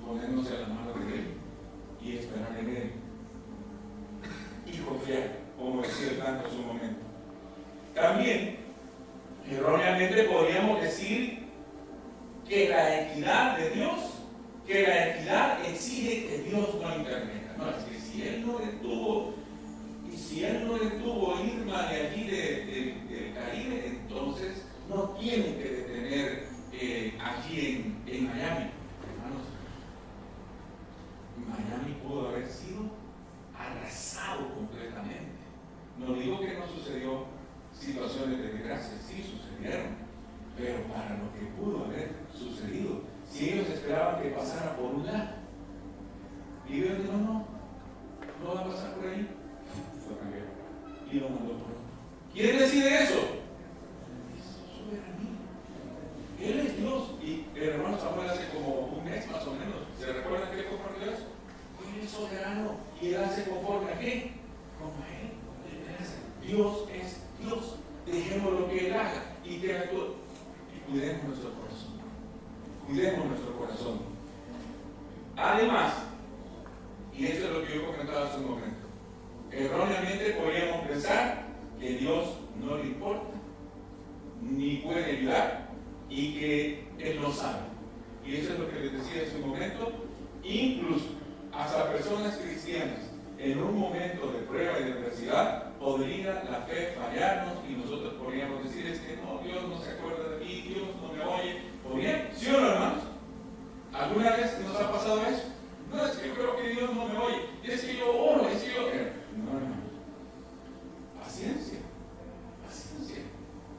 ponernos en la mano de Él y esperar en Él. Y confiar, como decía el canto en su momento. También, erróneamente podríamos decir que la equidad de Dios, que la equidad exige que Dios no intervenga. No, es que si Él no detuvo, y si Él no detuvo Irma de allí del Caribe, entonces no tiene que detener allí en Miami. Hermanos, Miami pudo haber sido arrasado completamente. No digo que no sucedió situaciones de desgracia, sí sucedieron, pero para lo que pudo haber sucedido, si ellos esperaban que pasara por un lado, y Dios dijo no va a pasar por ahí, fue cambiado y lo mandó por otro. ¿Quién decide eso? Es soberanía. Él es Dios. Y el hermano Samuel hace como un mes más o menos, ¿se recuerdan que le compartió eso? Él es soberano y él hace conforme a qué? Como a él le hace. Dios es Dios. Dejemos lo que Él haga y que actúe. Y cuidemos nuestro corazón. Cuidemos nuestro corazón. Además, y eso es lo que yo comentaba hace un momento, erróneamente podríamos pensar que Dios no le importa, ni puede ayudar, y que Él no sabe. Y eso es lo que les decía hace un momento. Incluso hasta personas cristianas, en un momento de prueba y de adversidad, podría la fe fallarnos y nosotros podríamos decir, es que no, Dios no se acuerda de mí, Dios no me oye. ¿Podría? ¿Sí o no, hermanos? ¿Alguna vez nos ha pasado eso? No, es que yo creo que Dios no me oye, es que yo oro, es que yo... No, hermanos. Paciencia, paciencia.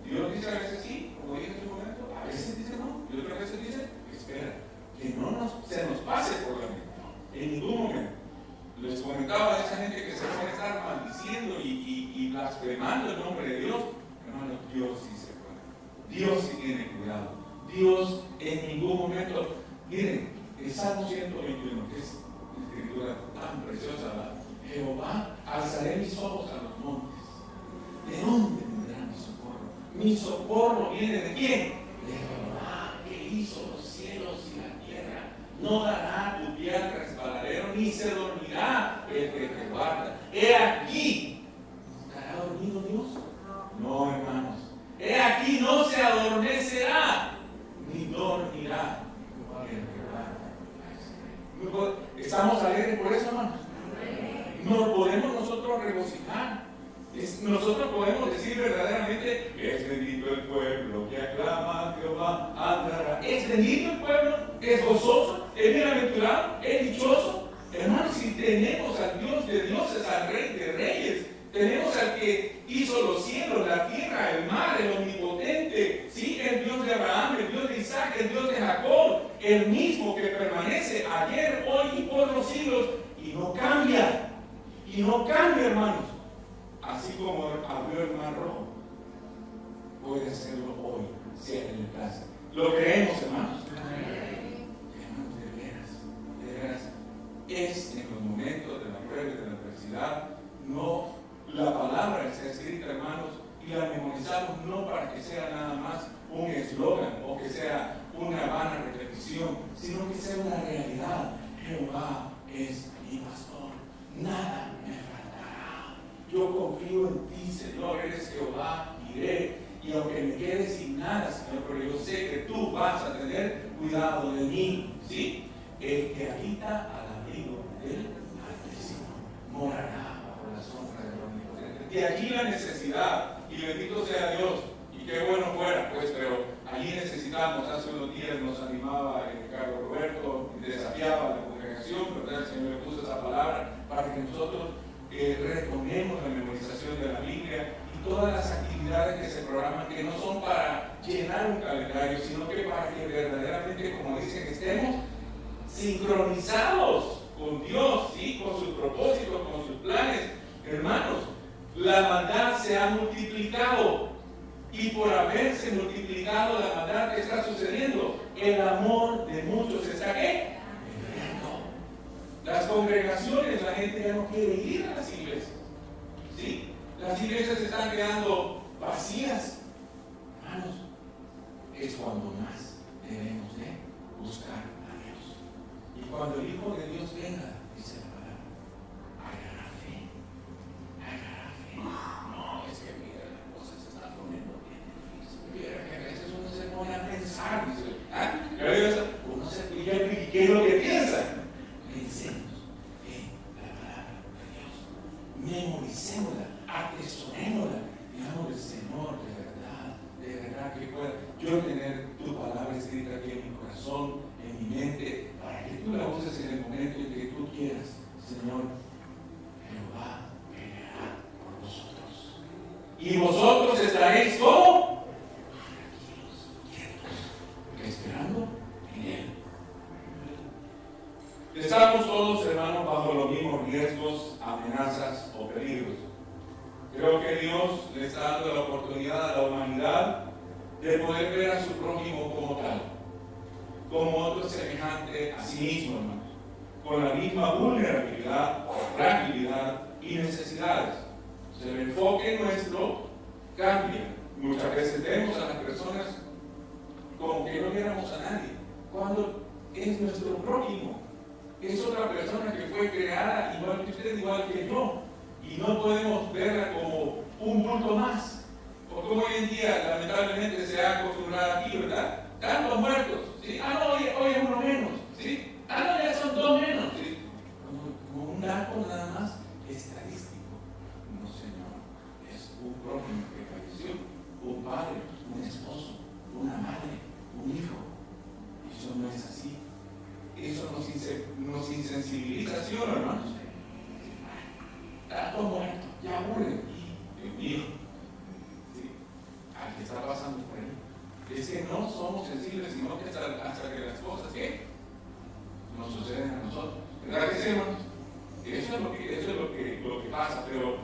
Dios dice a veces sí, como dije en su momento, a veces dice no, y otras veces dice, espera, que no se nos pase por la mente, en ningún momento. Les comentaba a esa gente que se puede estar maldiciendo y blasfemando el nombre de Dios. Hermanos, Dios sí se puede. Dios sí tiene cuidado. Dios en ningún momento. Miren, el Salmo 121, que es una escritura tan preciosa, ¿verdad? Jehová, alzaré mis ojos a los montes. ¿De dónde vendrá mi socorro? Mi socorro viene de quién? De Jehová, que hizo los cielos y la tierra. No dará tu pie al resbaladero, ni se dormirá el que te guarda. He aquí, ¿estará dormido Dios? No, hermanos. He aquí, no se adormecerá, ni dormirá el que guarda. ¿Estamos alegres por eso, hermanos? Nos podemos nosotros regocijar. Nosotros podemos decir verdaderamente, es bendito el pueblo que aclama a Jehová, andará. Es bendito el pueblo, es gozoso, es bienaventurado, es dichoso. Hermanos, si tenemos al Dios de dioses, al Rey de reyes, tenemos al que hizo los cielos, la tierra, el mar, el omnipotente, ¿sí? El Dios de Abraham, el Dios de Isaac, el Dios de Jacob, el mismo que permanece ayer, hoy y por los siglos, y no cambia, hermanos. Así como abrió el mar rojo, puede hacerlo hoy, si a Él le place. ¿Lo creemos, hermanos? Hermanos, de veras, es en los momentos de la prueba y de la adversidad, no, la palabra está escrita, hermanos, y la memorizamos no para que sea nada más un eslogan o que sea una vana repetición, sino que sea una realidad. Jehová es mi pastor, nada me faltará. Yo confío en ti, Señor, eres Jehová, iré. Y aunque me quede sin nada, Señor, pero yo sé que tú vas a tener cuidado de mí, ¿sí? El que habita al abrigo del Altísimo morará bajo la sombra del Omnipotente. De allí la necesidad, y bendito sea Dios, y qué bueno fuera, pues, pero allí necesitamos. Hace unos días nos animaba Carlos Roberto, desafiando retomemos la memorización de la Biblia y todas las actividades que se programan, que no son para llenar un calendario, sino que para que verdaderamente, como dicen, estemos sincronizados con Dios, ¿sí? Con sus propósitos, con sus planes. Hermanos, la maldad se ha multiplicado, y por haberse multiplicado la maldad que está sucediendo, el amor de muchos está ¿qué? Las congregaciones, la gente ya no quiere ir a las iglesias, ¿sí? Las iglesias se están quedando vacías. Hermanos, es cuando más debemos de buscar a Dios. Y cuando el Hijo de Dios venga, dice la palabra, hallará fe. Hallará fe. No, es que mira, las cosas se están poniendo bien difíciles. Mira, que a veces uno se pone a pensar, dice, uno se pilla, ¿y qué es lo que piensa? Pensemos en la palabra de Dios, memoricémosla, atesorémosla, digamos, Señor, de verdad que pueda yo tener tu palabra escrita aquí en mi corazón, en mi mente, para que tú la uses en el momento en que tú quieras. Señor, Jehová peleará por vosotros, y vosotros estaréis como tranquilos, quietos, esperando en Él. Estamos todos, hermanos, bajo los mismos riesgos, amenazas o peligros. Creo que Dios le está dando la oportunidad a la humanidad de poder ver a su prójimo como tal, como otro semejante a sí mismo, hermanos, con la misma vulnerabilidad, fragilidad y necesidades. O sea, el enfoque nuestro cambia. Muchas veces vemos a las personas como que no viéramos a nadie, cuando es nuestro prójimo. Es otra persona que fue creada igual que usted, igual que yo, y no podemos verla como un bulto más, o como hoy en día lamentablemente se ha acostumbrado aquí, ¿verdad? Tantos muertos, ¿sí? Ah, no, hoy es uno menos, ¿sí? Ah, no, ya son dos menos, ¿sí? Como un dato nada más estadístico. No, Señor, es un prójimo que falleció, un padre, un esposo, una madre, un hijo. Eso no es así. Eso nos insensibiliza, ¿sí o no, hermanos? Tanto muerto, ya aburre. Dios mío, ¿sí? Al que está pasando por ahí. Es que no somos sensibles, sino que hasta que las cosas que nos suceden a nosotros. ¿Verdad que sí, hermanos? Eso es lo que pasa, pero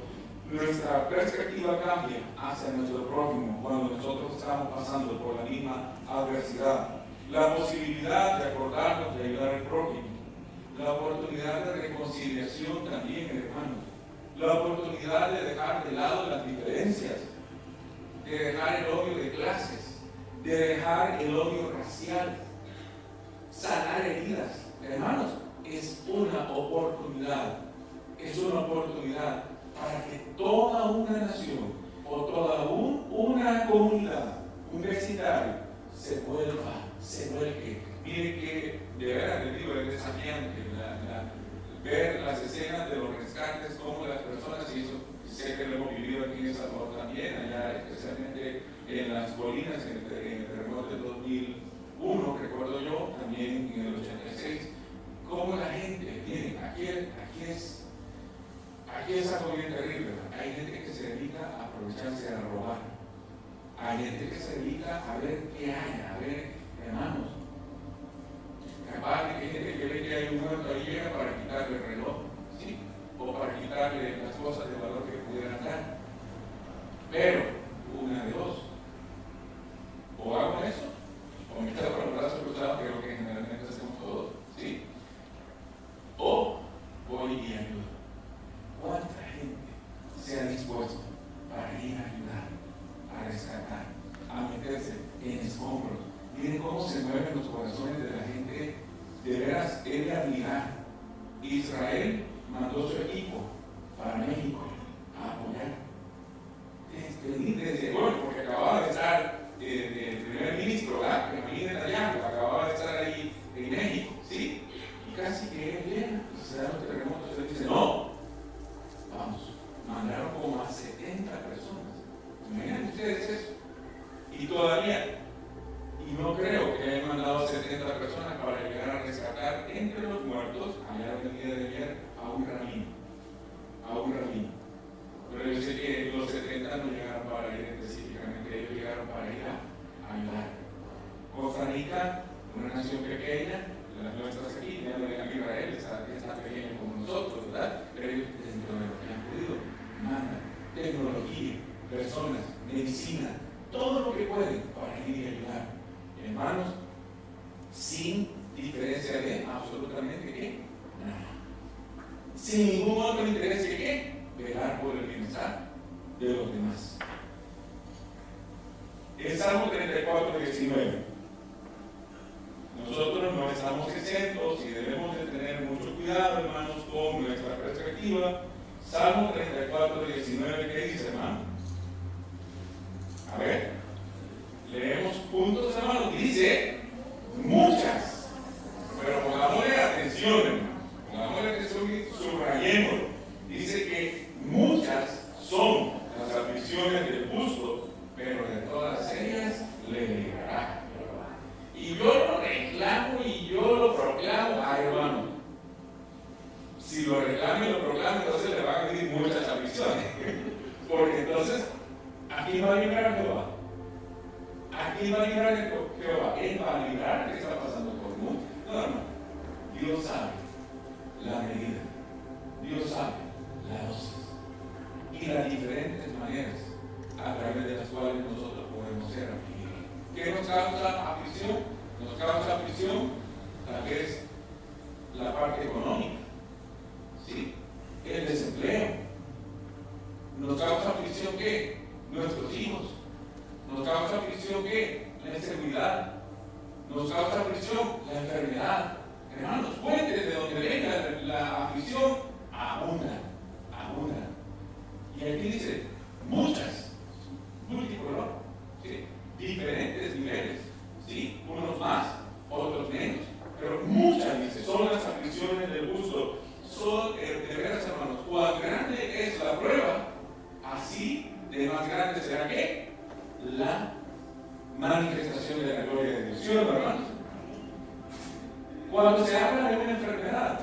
nuestra perspectiva cambia hacia nuestro prójimo cuando nosotros estamos pasando por la misma adversidad. La posibilidad de acordarnos de ayudar al prójimo, la oportunidad de reconciliación también, hermanos, la oportunidad de dejar de lado las diferencias, de dejar el odio de clases, de dejar el odio racial, sanar heridas. Hermanos, es una oportunidad para que toda una nación o toda una comunidad universitaria se vuelque. Mire que de verdad les digo, es desafiante ver las escenas de los rescates, como las personas, y eso sé que lo hemos vivido aquí en El Salvador también, allá especialmente en las colinas, en el terremoto del 2001, recuerdo yo, también en el 86, como la gente, miren, aquí es algo bien terrible, ¿verdad? Hay gente que se dedica a aprovecharse a robar, hay gente que se dedica a ver qué hay, a ver, hermanos, capaz de que hay gente que ve que hay un muerto ahí llega para quitarle el reloj, ¿sí? O para quitarle las cosas de valor que pudieran dar. Pero, una de dos, o hago eso, o me quedo con los brazos cruzados, que es lo que generalmente hacemos todos, ¿sí? O voy y ayudo. ¿Cuánta gente se ha dispuesto para ir a ayudar, a rescatar, a meterse en escombros? Miren cómo se mueven los corazones de la gente. De veras, es de admirar. Israel mandó su equipo para México a apoyar. Bueno, porque acababa de estar el primer ministro, ¿verdad? Benjamín Netanyahu, acababa de estar ahí en México, ¿sí? Y casi que él llega, y se dan los terremotos, y él dice, no, vamos, mandaron como a 70 personas. Imaginen ustedes eso. Y todavía, y no creo que hayan mandado a 70 personas para llegar a rescatar entre los muertos, allá en el día de ayer, a un rabino. dice que los 70 no llegaron para ir específicamente, ellos llegaron para ir a ayudar. Costa Rica, una nación pequeña, las nuestras aquí, ya no digan Israel, está pequeño como nosotros, ¿verdad? Pero ellos, dentro de lo que han podido, mandan tecnología, personas, medicina, todo lo que pueden para ir y ayudar. Hermanos, sin diferencia de absolutamente qué, nada. Sin ningún otro interés que qué, velar por el bienestar de los demás. El Salmo 34, 19. Nosotros no estamos exentos y debemos de tener mucho cuidado, hermanos, con nuestra perspectiva. Salmo 34, 19, ¿qué dice, hermano? A ver, leemos juntos, hermanos. Dice, muchas, pero pongámosle atención, hermano. Pongámosle atención y subrayémoslo. Dice que muchas son las aflicciones del justo, pero de todas ellas le librará. Y yo lo reclamo y yo lo proclamo. Ay, hermano, si lo reclamo y lo proclamo, entonces le van a venir muchas aflicciones. Porque entonces, ¿a quién va a librar a Jehová? ¿A quién va a librar a Jehová? ¿Él va a librar? ¿Qué está pasando con el mundo? No, hermano. Dios sabe la medida. Dios sabe la dosis. Y las diferentes maneras a través de las cuales nosotros podemos ser afligidos. ¿Qué nos causa aflicción? Nos causa aflicción tal vez la parte económica, ¿sí? El desempleo. Nos causa aflicción ¿qué? Nuestros hijos. Nos causa aflicción ¿qué? La inseguridad. Nos causa aflicción la enfermedad. Hermanos, fuentes de donde venga la aflicción abundan. Y aquí dice muchas, multicolor, ¿sí? Diferentes niveles, ¿sí? Unos más, otros menos, pero muchas, dice, son las aflicciones del justo. Son, de veras, hermanos, cuán grande es la prueba, así de más grande será ¿qué? La manifestación de la gloria de Dios. ¿Sí o no, hermanos? Cuando se habla de una enfermedad,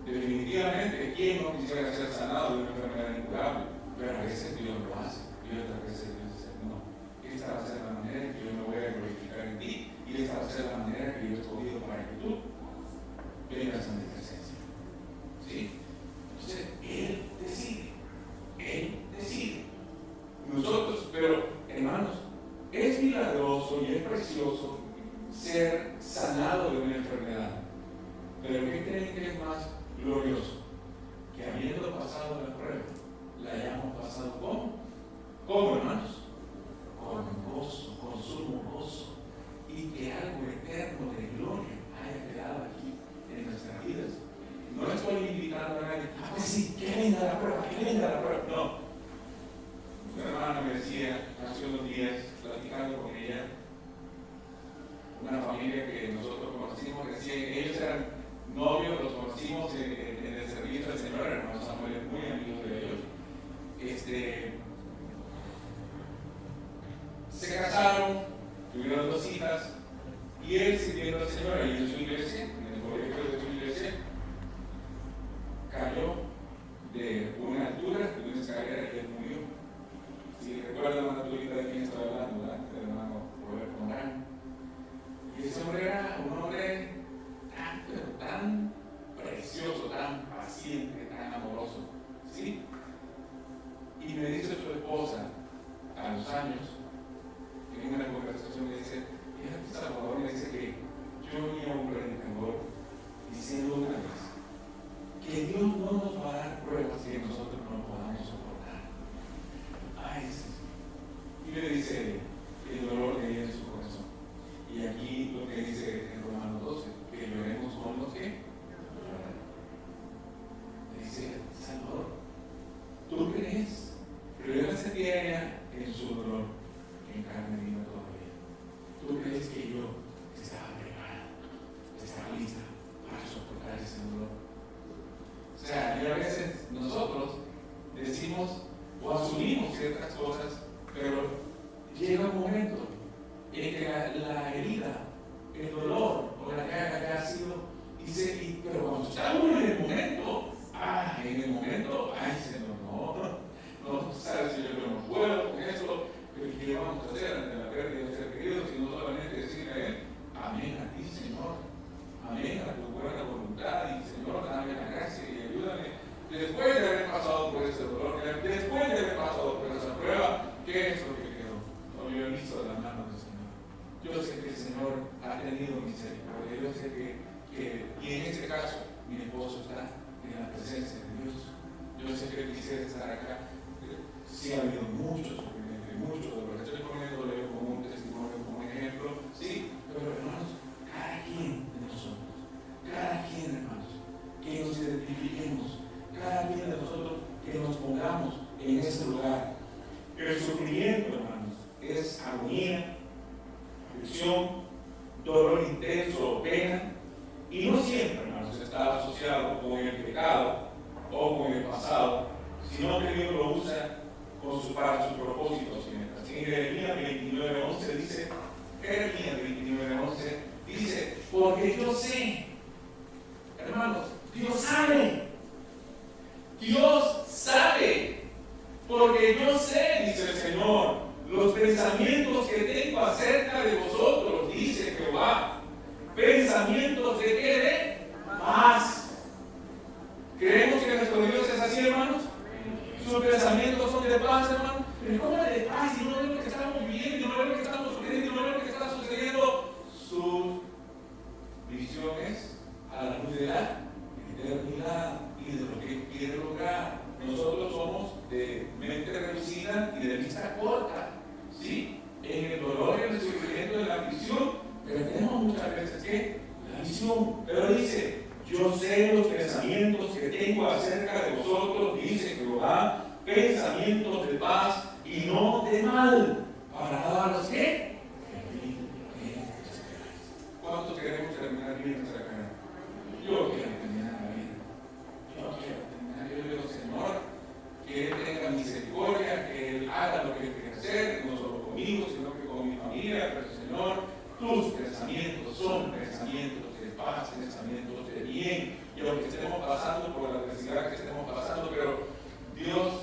definitivamente, ¿quién no quisiera ser sanado de una enfermedad incurable? Pero a veces Dios lo hace, y otras veces Dios dice, no, esta va a ser la manera en que yo me voy a glorificar en ti, y esta va a ser la manera que yo he escogido para que tú vengas a mi presencia. ¿Sí? Entonces, Él decide. Nosotros, pero hermanos, es milagroso y es precioso ser sanado de una enfermedad. Pero ¿qué creen que es más glorioso? Que habiendo pasado la prueba, la hayamos pasado ¿cómo, hermanos? Con gozo, con sumo gozo, y que algo eterno de gloria haya quedado aquí en nuestras vidas. No estoy invitando a nadie, pues sí, que venga la prueba, no. Una hermana me decía hace unos días, platicando con ella, una familia que nosotros conocimos recién, ellos eran novios, los conocimos en el servicio del Señor, hermanos Samuel, muy amigos de ellos. Se casaron, tuvieron 2 hijas, y él sirviendo al Señor ahí en su iglesia, en el colegio de su iglesia, cayó de una altura, de una escalera, y él murió. Si recuerdan la alturita de quién estaba hablando, ¿verdad? Del hermano Roberto Morán. Y ese hombre era un hombre tan precioso, tan paciente, tan amoroso, ¿sí? Y me dice su esposa, a los años, en una conversación, me dice, fíjate, Salvador, me dice que yo oí a un predicador diciendo una vez que Dios no nos va a dar pruebas que nosotros no podamos soportar. Ay, sí. Y me dice, tenido misericordia. Yo sé y en este caso, mi esposo está en la presencia de Dios. Yo sé que quisiera estar acá. Sí, ha habido mucho sufrimiento y mucho dolor. Estoy poniéndole como un testimonio, como un ejemplo. Sí, pero hermanos, cada quien de nosotros, cada quien, hermanos, que nos identifiquemos, cada quien de nosotros que nos pongamos en ese lugar. El sufrimiento, hermanos, es agonía, aflicción, dolor intenso o pena, y no siempre, hermanos, está asociado con el pecado o con el pasado, sino que Dios lo usa para sus propósitos. En Jeremías 29:11 dice, porque yo sé, hermanos, Dios sabe, porque yo sé, dice el Señor, los pensamientos que tengo acerca de vosotros, dice Jehová, pensamientos de qué, de paz. ¿Creemos que nuestro Dios es así, hermanos? Sus pensamientos son de paz, hermano. Pero ¿cómo de paz? Si no ven lo que estamos viviendo, no ven lo que estamos sufriendo, no ven lo que está sucediendo. Su visión es a la luz de la eternidad y de lo que quiere lograr. Nosotros somos de mente reducida y de vista corta, ¿sí? En el dolor y en el sufrimiento de la aflicción, pero tenemos muchas veces que la visión. Pero dice, yo sé los pensamientos que tengo acerca de vosotros, dice Jehová, pensamientos de paz y no de mal, para daros ¿qué? ¿Cuántos queremos terminar bien nuestra carrera? Yo quiero terminar bien. Yo le digo, Señor, que Él tenga misericordia, que Él haga lo que Él quiere hacer, no solo conmigo, sino que con mi familia. Pero Señor, tus pensamientos son pensamientos de paz, pensamientos de bien. Y aunque estemos pasando por la adversidad que estemos pasando, pero Dios,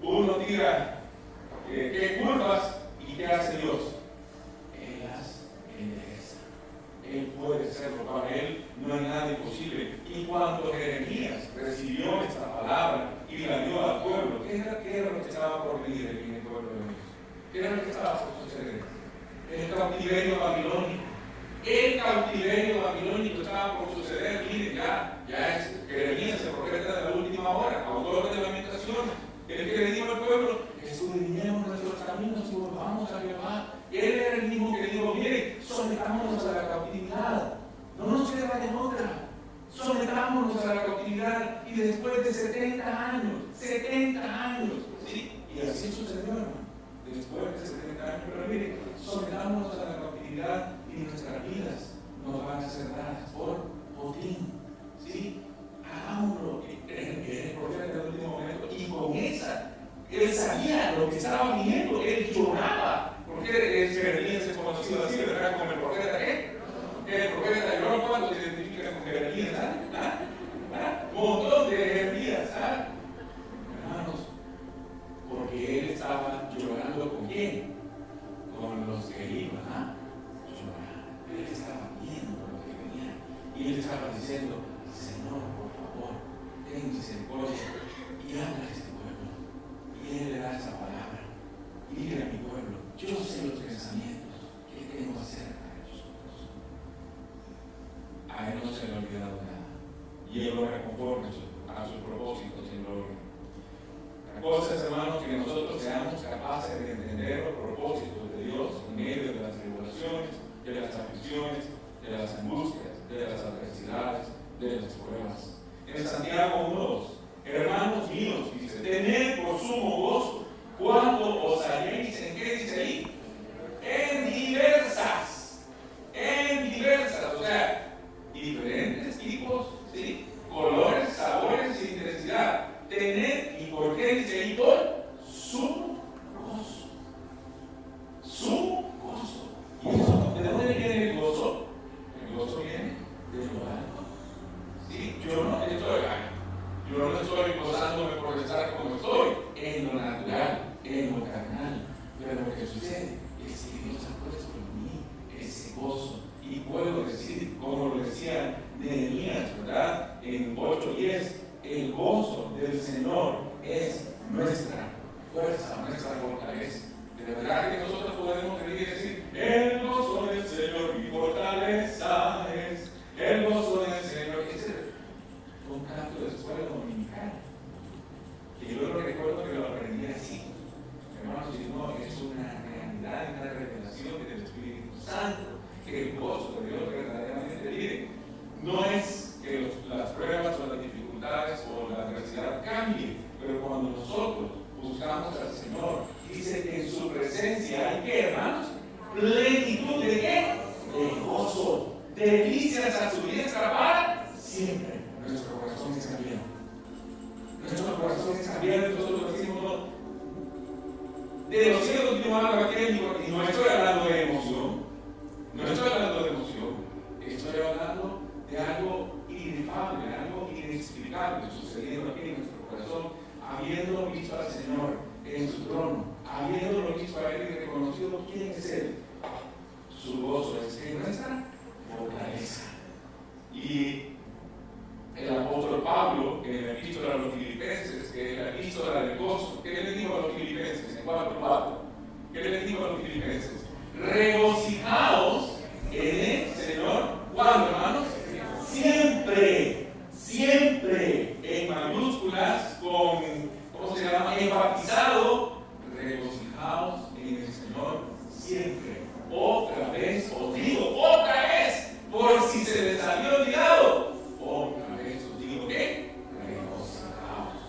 uno tira qué curvas y qué hace Dios. Él las endereza. Él puede hacerlo. Para Él no hay nada imposible. Y cuando Jeremías recibió esta palabra y la dio al pueblo, ¿qué era lo que estaba por venir en el pueblo de Dios? ¿Qué era lo que estaba por suceder? El cautiverio babilónico. El cautiverio babilónico estaba por suceder. Miren, ya es Jeremías, el profeta de la última hora, autor de Lamentaciones, el que le dijo al pueblo: escudriñemos nuestros caminos y volvamos a Jehová. Él era el mismo que dijo: miren, sometámonos a la cautividad, no nos queda de otra, sometámonos a la cautividad. Y después de 70 años, ¿sí? Y así sucedió, hermano. Después de 70 años, pero miren, sometámonos a la cautividad y nuestras vidas nos van a ser dadas por botín, ¿sí? Hagámoslo. El profeta del último momento, y con esa, él sabía lo que estaba viniendo, él lloraba, porque Jeremías es conocido así, ¿verdad? Como el profeta, el profeta lloró. ¿Cuántos se identifican con Jeremías? Un montón de Jeremías, hermanos, porque él estaba llorando. ¿Con quién? Con los que iban a llorar. Él estaba viendo lo que venía y él estaba diciendo: Señor, por favor, ten misericordia y habla a este pueblo. Y él le da esa palabra: dile a mi pueblo, yo sé los pensamientos que tengo acerca de vosotros. A él no se le ha olvidado nada y él lo conforme a sus propósitos en gloria. La cosa es, hermanos, que nosotros seamos capaces de entender los propósitos de Dios en medio de las tribulaciones, de las aflicciones, de las angustias, de las adversidades, de las pruebas. En Santiago 1:2, hermanos míos, dice: tened por sumo gozo cuando os halléis, ¿en qué dice ahí? En diversas, o sea, diferentes tipos, ¿sí? Colores, sabores e intensidad. Tened, ¿y por qué dice ahí? Por sumo gozo. Sumo gozo. ¿Y eso de dónde viene el gozo? El gozo viene de lo alto. ¿Sí? Yo no estoy gozándome por estar como estoy, en lo natural, en lo carnal. Pero lo que sucede es que Dios ha puesto en mí ese gozo. Y puedo decir, como lo decía Nehemías, ¿verdad? En 8:10, el gozo del Señor es nuestra fuerza, nuestra fortaleza. De verdad que nosotros podemos venir y decir: el gozo del Señor mi fortaleza. que el gozo de Dios verdaderamente vive. No es que las pruebas o las dificultades o la adversidad cambien, pero cuando nosotros buscamos al Señor, dice que en su presencia hay que, hermanos, plenitud de qué? De gozo, delicias a su diestra para siempre. Nuestro corazón es cambiado. Nuestro corazón es cambiado y nosotros decimos, no, de los cielos vino algo aquel, y no estoy hablando de emoción, no estoy hablando de emoción, estoy hablando de algo inefable, algo inexplicable sucediendo aquí en nuestro corazón, habiéndolo visto al Señor en su trono, habiéndolo visto a Él y reconocido quién es Él. Su gozo es que nuestra fortaleza. Y el apóstol Pablo, en la epístola a los Filipenses, que es la epístola del gozo, ¿qué le dijo a los Filipenses? En 4:4. ¿Qué le dijo a los Filipenses? Regocijaos en el Señor. ¿Cuándo, hermanos? Siempre, siempre, en mayúsculas, con, ¿cómo se llama? Enfatizado. Regocijaos en el Señor siempre. Otra vez os digo, otra vez, por si se les había olvidado. Otra vez os digo que regocijaos.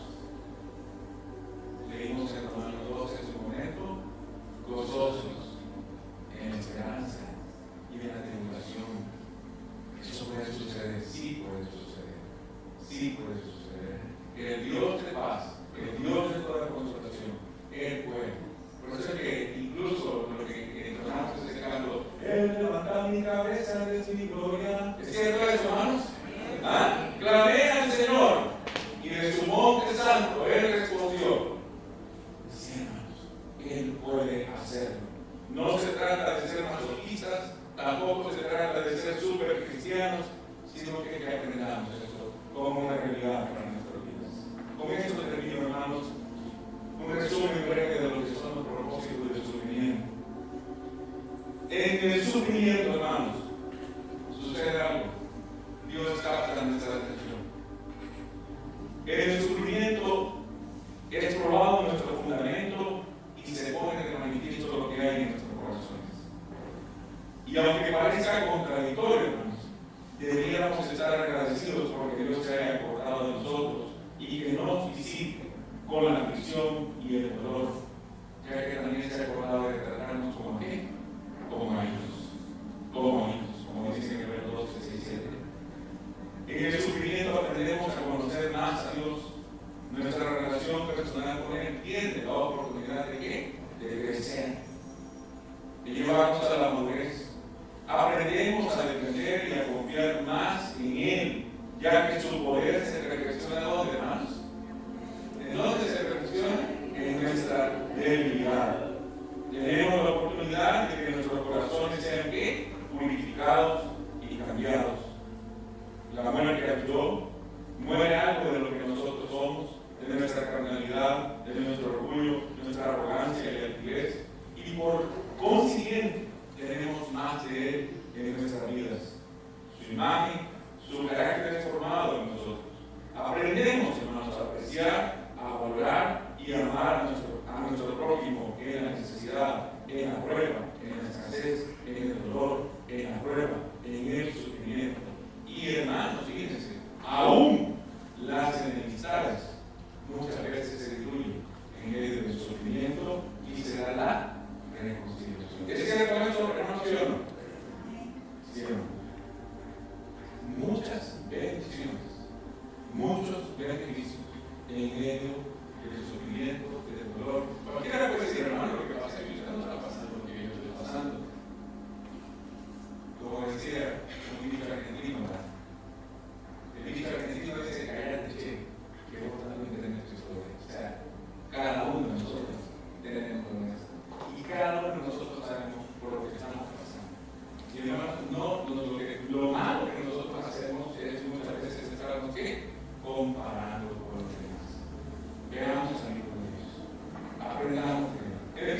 Leímos en Romanos 12 en su momento, gozosos en la esperanza y en la tribulación. Eso puede suceder, sí puede suceder, sí puede suceder. El Dios de paz, el Dios de toda consolación, Él puede. Por eso es que incluso lo que entonamos es ese canto, Él levanta mi cabeza desde mi gloria. ¿Es cierto eso, hermanos? ¿Ah? Clamé al Señor y de su monte santo Él respondió. Sí, hermanos, Él puede hacerlo. No se trata de ser masoquistas, tampoco se trata de ser super cristianos, sino que aprendamos eso como una realidad para nuestras vidas. Con esto termino, hermanos, un resumen breve de lo que son los propósitos del sufrimiento. En el sufrimiento, hermanos, sucede algo. Dios capta nuestra atención. En el sufrimiento es probado nuestro fundamento y se pone de manifiesto lo que hay en nuestros corazones. Y aunque parezca contradictorio, hermanos, deberíamos estar agradecidos porque Dios se haya acordado de nosotros y que nos visite con la aflicción y el dolor, ya que también se ha acordado de tratarnos como qué, como hijos, como dice en Hebreos 12, 6, 7. En el sufrimiento aprendemos a conocer más a Dios. Nuestra relación personal con Él tiene la oportunidad de ¿qué? De crecer, de llevarnos a la madurez. Aprendemos a depender y a confiar más en Él, ya que su poder se reflexiona ¿dónde, hermanos? ¿En dónde se reflexiona? En nuestra debilidad. Tenemos la oportunidad de que nuestros corazones sean ¿qué? Purificados y cambiados. La muerte ayudó, muere algo de lo que nosotros somos, de nuestra carnalidad, de nuestro orgullo, de nuestra arrogancia y altivez, y por consiguiente tenemos más de Él en nuestras vidas. Su imagen, su carácter es formado en nosotros. Aprendemos, hermanos, a apreciar, a valorar y a amar a nuestro prójimo en la necesidad, en la prueba, en la escasez, en el dolor, en la prueba, en el sufrimiento. Y hermanos, fíjense, aún las enemistades muchas veces se diluyen en medio del sufrimiento y se da la reconciliación. ¿Es cierto eso, hermanos, sí o no? Sí o no. Muchas bendiciones, muchos beneficios en medio del sufrimiento, del dolor. Cualquiera puede decir, hermano, lo que pasa es que usted no está pasando lo que yo estoy pasando. Como decía un dicho argentino, ¿verdad? El dicho argentino dice, cállate, che, que vos también tenés tu historia. O sea, cada uno de nosotros tenemos esto. Y cada uno de nosotros sabemos por lo que estamos pasando. Y además, lo malo que nosotros hacemos es muchas veces estarnos ¿qué? Comparando con los demás. Veamos amigos de Dios. Aprendamos de Él. En el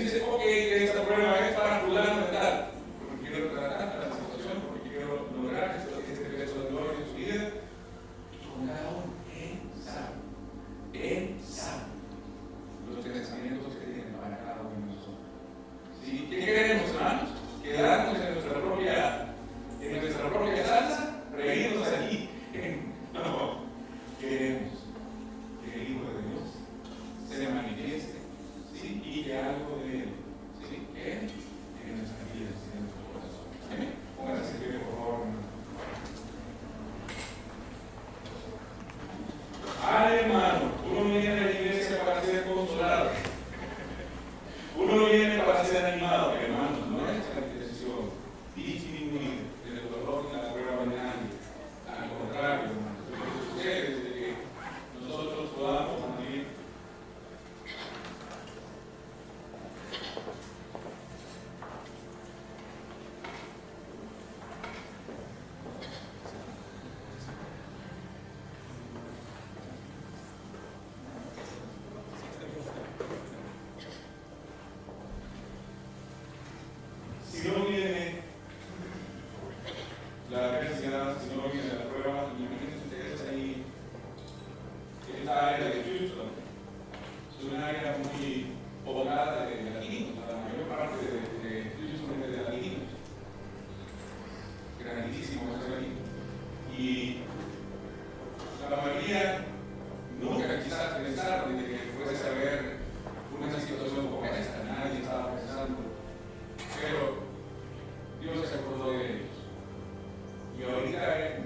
se acordó de ellos. Y ahorita